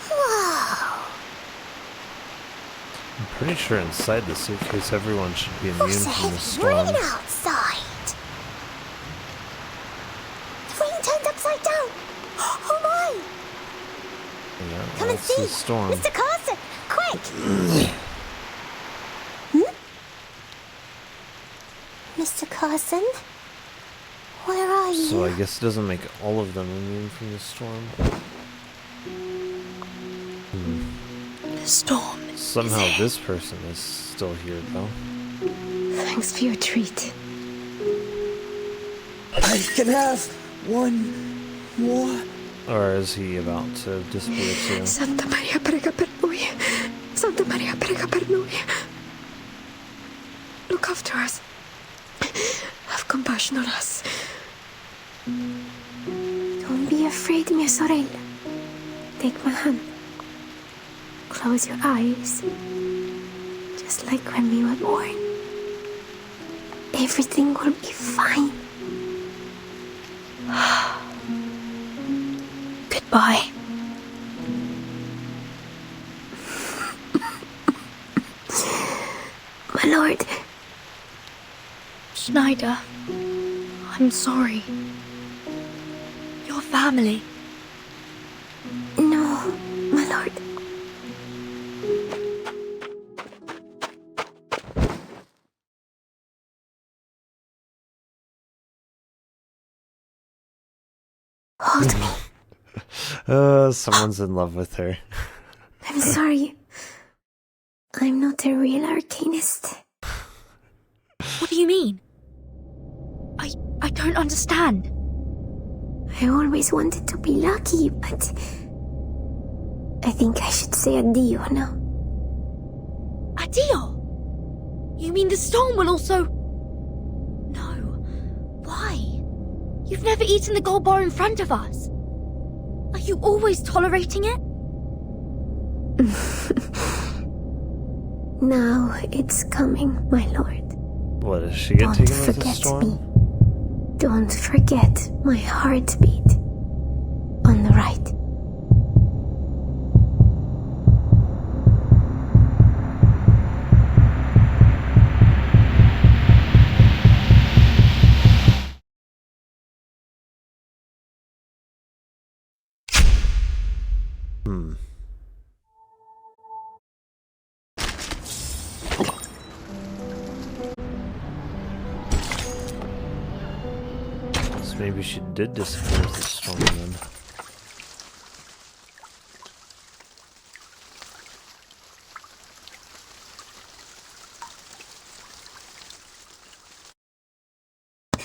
Wow. I'm pretty sure inside the suitcase everyone should be immune What's a from the heavy storm. rain outside? The rain turned upside down. Oh my! Yeah, Come and that's see! the storm. Mr. Carson, quick! Mr. Carson? Where are you? So I guess it doesn't make all of them immune from the storm. The storm. Somehow this person is still here, though. Thanks for your treat. I can have one more. Or is he about to disappear too? Santa Maria, prega per noi. Santa Maria, prega per noi. Look after us. Have compassion on us. Don't be afraid, mia sorella. Take my hand. Close your eyes. Just like when we were born. Everything will be fine. Goodbye. My lord. Schneider, I'm sorry. Your family. No, my lord. Hold me. Someone's in love with her. I'm sorry. I'm not a real arcanist. What do you mean? I don't understand. I always wanted to be lucky, but I think I should say addio now. Addio? You mean the storm will also... No. Why? You've never eaten the gold bar in front of us. Are you always tolerating it? Now it's coming, my lord. What, is she getting taken with the storm? Me. Don't forget my heartbeat. On the right. So maybe she did disappear with the storm then.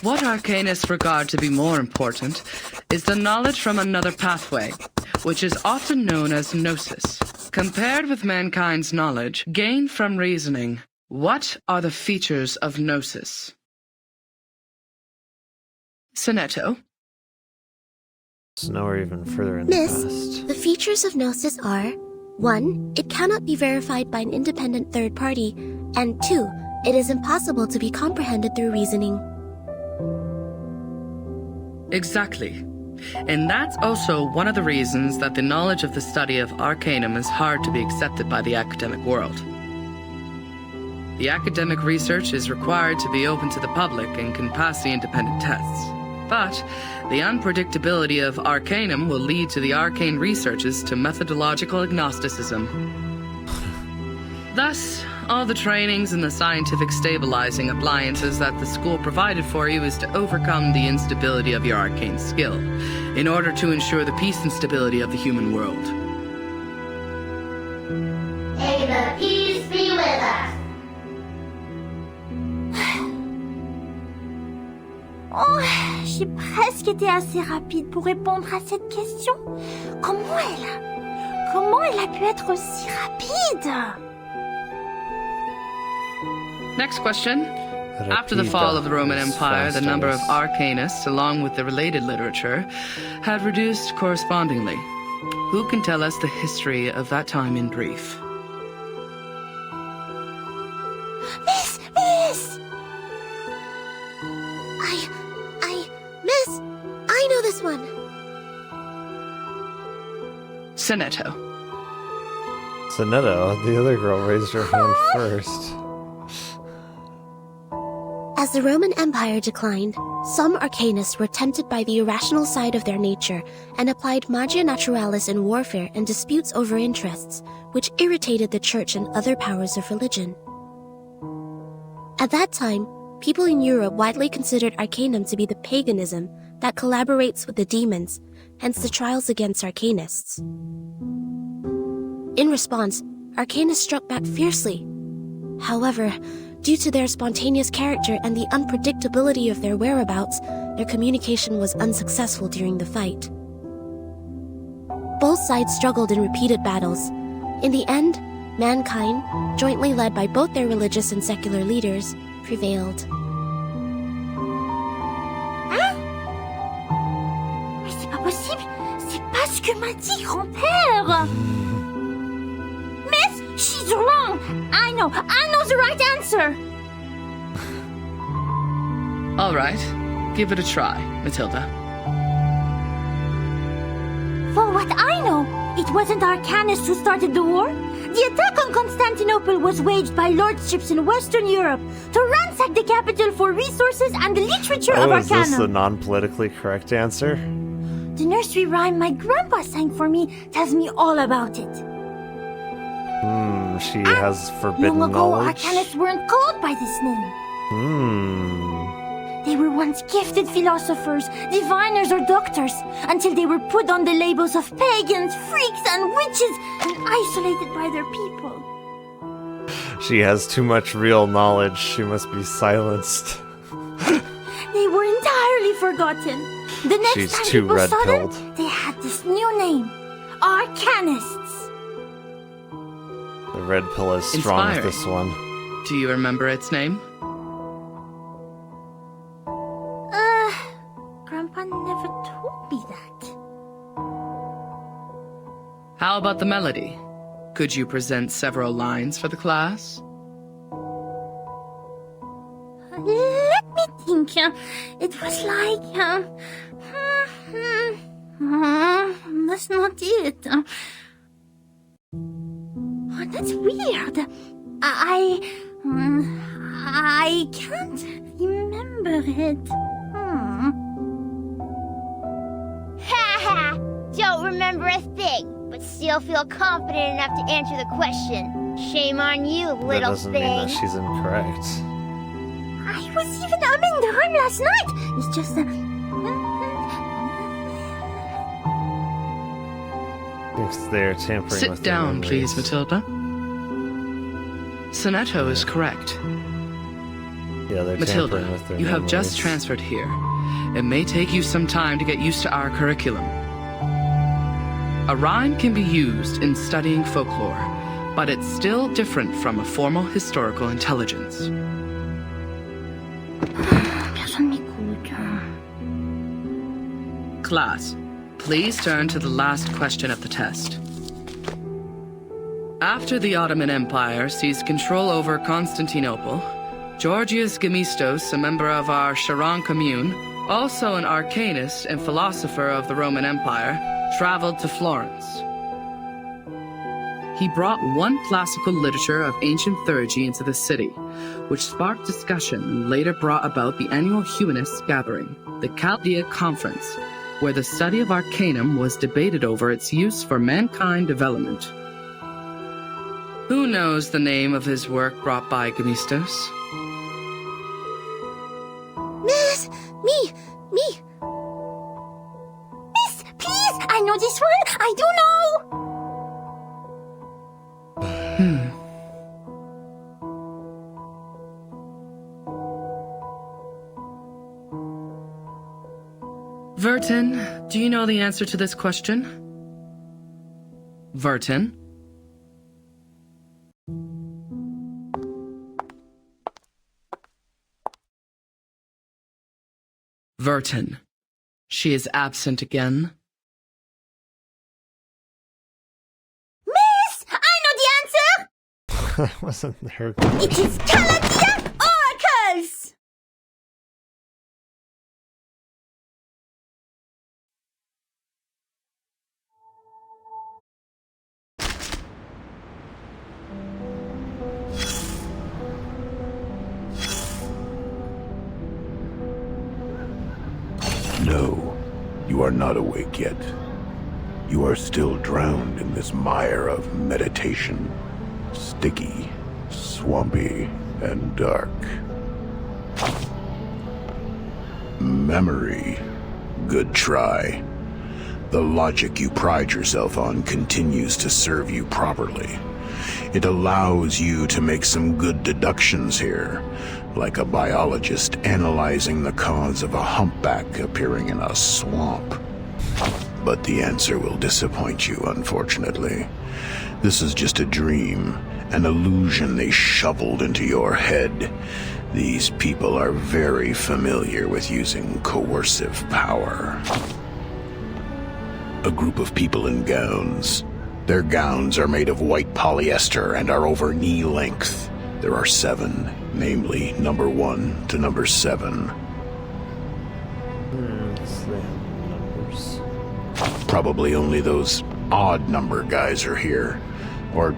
What arcanists regard to be more important is the knowledge from another pathway, which is often known as gnosis. Compared with mankind's knowledge gained from reasoning, what are the features of gnosis? Sonetto? So now we're even further in the Miss, past. the features of gnosis are 1. It cannot be verified by an independent third party, and 2. It is impossible to be comprehended through reasoning. Exactly. And that's also one of the reasons that the knowledge of the study of Arcanum is hard to be accepted by the academic world. The academic research is required to be open to the public and can pass the independent tests. But the unpredictability of Arcanum will lead to the arcane researches to methodological agnosticism. Thus, all the trainings and the scientific stabilizing appliances that the school provided for you is to overcome the instability of your arcane skill, in order to ensure the peace and stability of the human world. May the peace be with us. Oh, j'ai presque été assez rapide pour répondre à cette question. Comment elle a pu être aussi rapide? Next question. After the fall of the Roman Empire, the number of arcanists, along with the related literature, had reduced correspondingly. Who can tell us the history of that time in brief? Miss! Miss! I know this one! Sonetto. Sonetto, the other girl raised her hand first. As the Roman Empire declined, some arcanists were tempted by the irrational side of their nature and applied magia naturalis in warfare and disputes over interests, which irritated the church and other powers of religion. At that time, people in Europe widely considered Arcanum to be the paganism that collaborates with the demons, hence the trials against Arcanists. In response, Arcanists struck back fiercely. However, due to their spontaneous character and the unpredictability of their whereabouts, their communication was unsuccessful during the fight. Both sides struggled in repeated battles. In the end, mankind, jointly led by both their religious and secular leaders, prevailed. Hein? Mais c'est pas possible! C'est pas ce que m'a dit grand-père! Miss, she's wrong! I know the right answer! All right, give it a try, Matilda. For what I know, it wasn't Arcanists who started the war. The attack on Constantinople was waged by lordships in Western Europe to ransack the capital for resources and the literature of is this the Arcanum. non-politically correct answer? The nursery rhyme my grandpa sang for me tells me all about it. She has forbidden Long ago, knowledge. Arcanists weren't called by this name. They They were once gifted philosophers, diviners, or doctors, until they were put on the labels of pagans, freaks, and witches, and isolated by their people. She has too much real knowledge. She must be silenced. They were entirely forgotten. The next She's time too people saw red-pilled. them, they had this new name, Arcanists. The red pill is strong with this one. Do you remember its name? Grandpa never told me that. How about the melody? Could you present several lines for the class? Let me think. It was like, that's not it. Oh, that's weird. I can't remember it. Ha! Don't remember a thing, but still feel confident enough to answer the question. Shame on you, little That doesn't thing. mean that she's incorrect. I was even umming the rhyme last night. It's just Thinks they're tampering Sit with their down, memories. please, Matilda. Sonetto is correct. Yeah, they're Matilda, tampering with their you have memories. just transferred here. It may take you some time to get used to our curriculum. A rhyme can be used in studying folklore, but it's still different from a formal historical intelligence. Personne m'écoute. Class, please turn to the last question of the test. After the Ottoman Empire seized control over Constantinople, Georgius Gemistos, a member of our Charon commune, also an arcanist and philosopher of the Roman Empire, traveled to Florence. He brought one classical literature of ancient theurgy into the city, which sparked discussion and later brought about the annual humanists' gathering, the Chaldea Conference, where the study of Arcanum was debated over its use for mankind development. Who knows the name of his work brought by Gemistos? Miss, me. Miss, please, I know this one. I do know. Vertin, do you know the answer to this question? Vertin? Vertin. She is absent again. Miss, I know the answer. Wasn't there? It is Chaldea oracles. No, you are not awake yet. You are still drowned in this mire of meditation. Sticky, swampy, and dark. Memory. Good try. The logic you pride yourself on continues to serve you properly. It allows you to make some good deductions here, like a biologist analyzing the cause of a humpback appearing in a swamp. But the answer will disappoint you, unfortunately. This is just a dream, an illusion they shoveled into your head. These people are very familiar with using coercive power. A group of people in gowns. Their gowns are made of white polyester and are over knee length. There are 7, namely number 1 to number 7. Numbers. Probably only those odd number guys are here. Or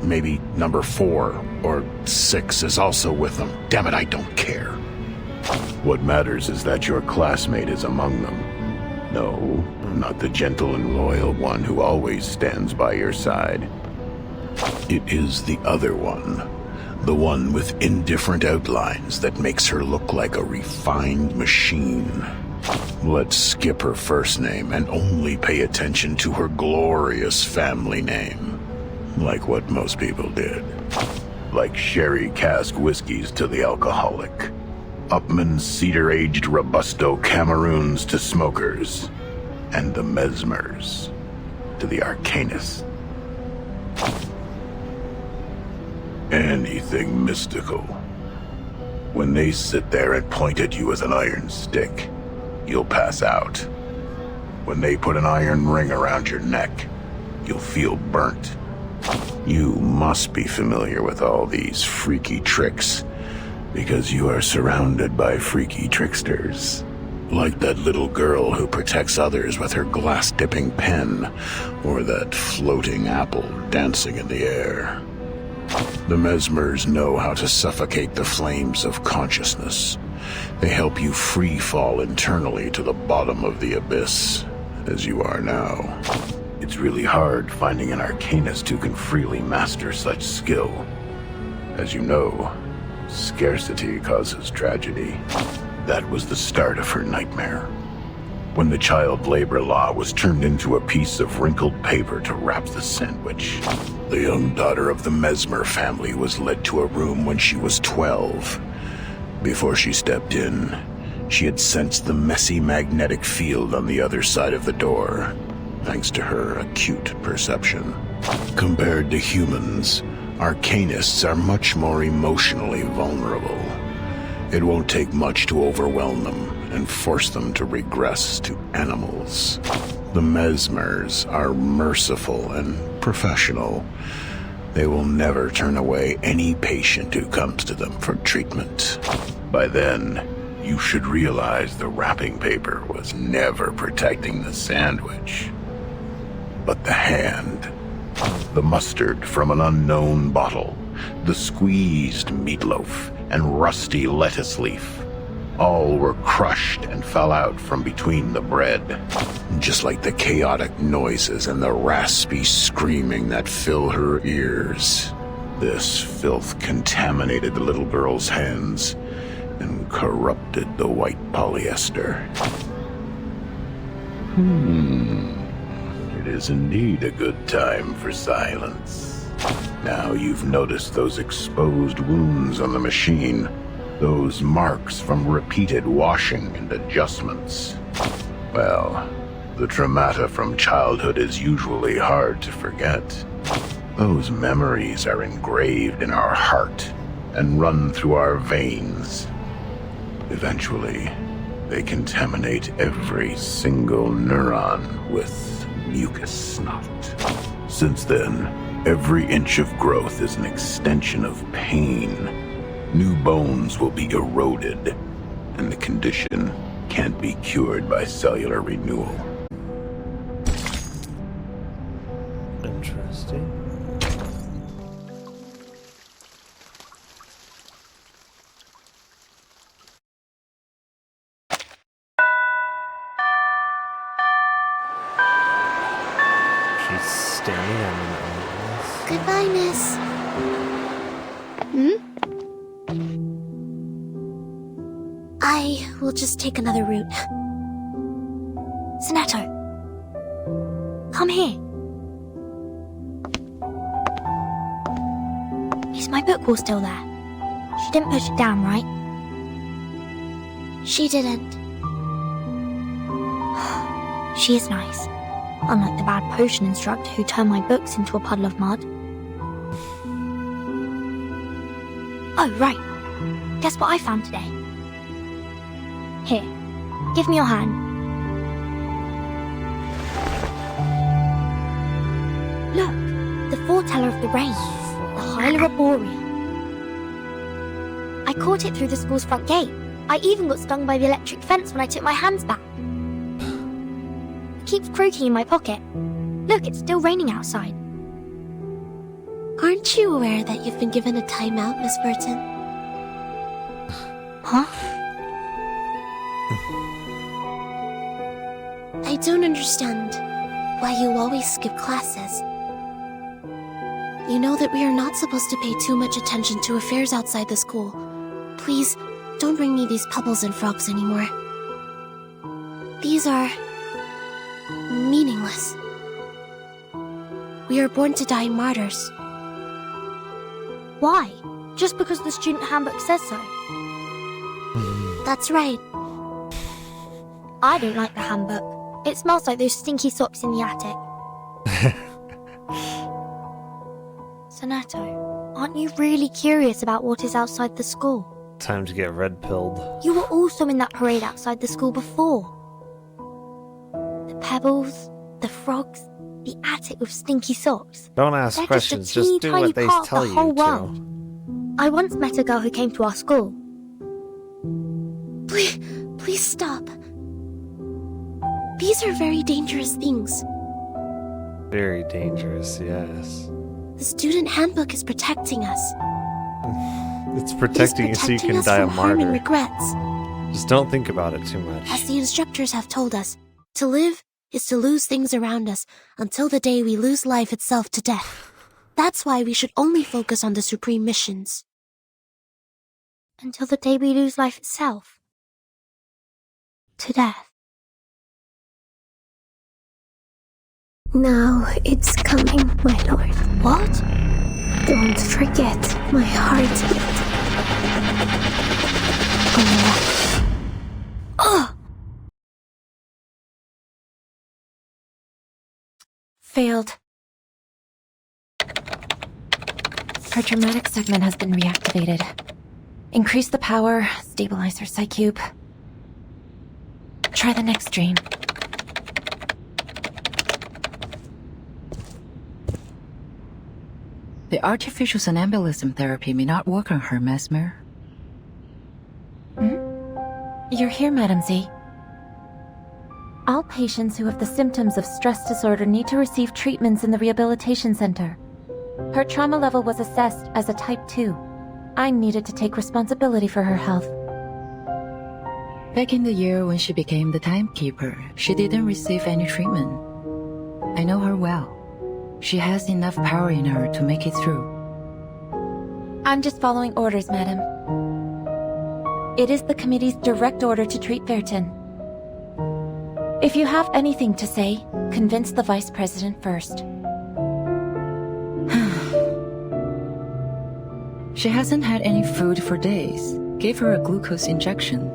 maybe number 4 or 6 is also with them. Damn it, I don't care. What matters is that your classmate is among them. No, not the gentle and loyal one who always stands by your side. It is the other one. The one with indifferent outlines that makes her look like a refined machine. Let's skip her first name and only pay attention to her glorious family name. Like what most people did. Like sherry cask whiskeys to the alcoholic. Upman's cedar-aged Robusto Cameroons to smokers. And the Mesmers to the arcanists. Anything mystical. When they sit there and point at you with an iron stick, you'll pass out. When they put an iron ring around your neck, you'll feel burnt. You must be familiar with all these freaky tricks, because you are surrounded by freaky tricksters. Like that little girl who protects others with her glass-dipping pen, or that floating apple dancing in the air. The Mesmers know how to suffocate the flames of consciousness. They help you free fall internally to the bottom of the abyss, as you are now. It's really hard finding an arcanist who can freely master such skill. As you know, scarcity causes tragedy. That was the start of her nightmare. When the child labor law was turned into a piece of wrinkled paper to wrap the sandwich. The young daughter of the Mesmer family was led to a room when she was 12. Before she stepped in, she had sensed the messy magnetic field on the other side of the door, thanks to her acute perception. Compared to humans, arcanists are much more emotionally vulnerable. It won't take much to overwhelm them and force them to regress to animals. The Mesmers are merciful and professional. They will never turn away any patient who comes to them for treatment. By then, you should realize the wrapping paper was never protecting the sandwich, but the hand. The mustard from an unknown bottle, the squeezed meatloaf, and rusty lettuce leaf. All were crushed and fell out from between the bread, just like the chaotic noises and the raspy screaming that fill her ears. This filth contaminated the little girl's hands and corrupted the white polyester. It is indeed a good time for silence. Now you've noticed those exposed wounds on the machine. Those marks from repeated washing and adjustments. Well, the traumata from childhood is usually hard to forget. Those memories are engraved in our heart and run through our veins. Eventually, they contaminate every single neuron with mucus snot. Since then, every inch of growth is an extension of pain. New bones will be eroded, and the condition can't be cured by cellular renewal. Interesting. She's standing on an ice. Goodbye, miss. I will just take another route. Sonato, come here. Is my book wall still there? She didn't push it down, right? She didn't. She is nice. Unlike the bad potion instructor who turned my books into a puddle of mud. Oh, right. Guess what I found today? Here, give me your hand. Look, the foreteller of the rains, the Hyla Arborea. I caught it through the school's front gate. I even got stung by the electric fence when I took my hands back. It keeps croaking in my pocket. Look, it's still raining outside. Aren't you aware that you've been given a timeout, Miss Burton? Huh? I don't understand why you always skip classes. You know that we are not supposed to pay too much attention to affairs outside the school. Please, don't bring me these pebbles and frogs anymore. These are... meaningless. We are born to die martyrs. Why? Just because the student handbook says so? That's right. I don't like the handbook. It smells like those stinky socks in the attic. Sonato, aren't you really curious about what is outside the school? Time to get red-pilled. You were also in that parade outside the school before. The pebbles, the frogs, the attic with stinky socks. Don't ask They're questions, just just do what they tell you to. I once met a girl who came to our school. Please stop. These are very dangerous things. Very dangerous, yes. The student handbook is protecting us. It's protecting you so you can die a martyr. Regrets. Just don't think about it too much. As the instructors have told us, to live is to lose things around us until the day we lose life itself to death. That's why we should only focus on the supreme missions. Until the day we lose life itself. To death. Now it's coming, my lord. What? Don't forget my heartbeat. Oh! Failed. Her dramatic segment has been reactivated. Increase the power, stabilize her psych cube. Try the next drain. The artificial somnambulism therapy may not work on her, Mesmer. You're here, Madam Z. All patients who have the symptoms of stress disorder need to receive treatments in the rehabilitation center. Her trauma level was assessed as a type 2. I needed to take responsibility for her health. Back in the year when she became the timekeeper, she didn't receive any treatment. I know her well. She has enough power in her to make it through. I'm just following orders, madam. It is the committee's direct order to treat Vertin. If you have anything to say, convince the vice president first. She hasn't had any food for days. Gave her a glucose injection.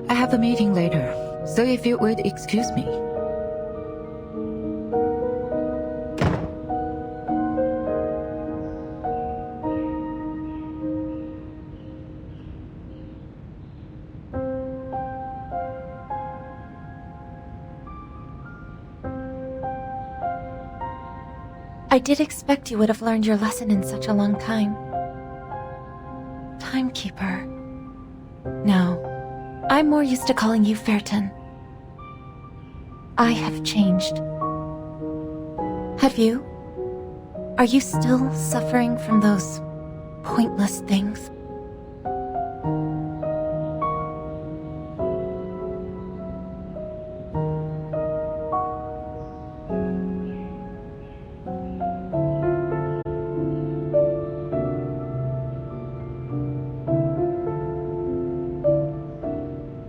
I have a meeting later, so if you would excuse me. I did expect you would have learned your lesson in such a long time. Timekeeper. No, I'm more used to calling you Vertin. I have changed. Have you? Are you still suffering from those pointless things?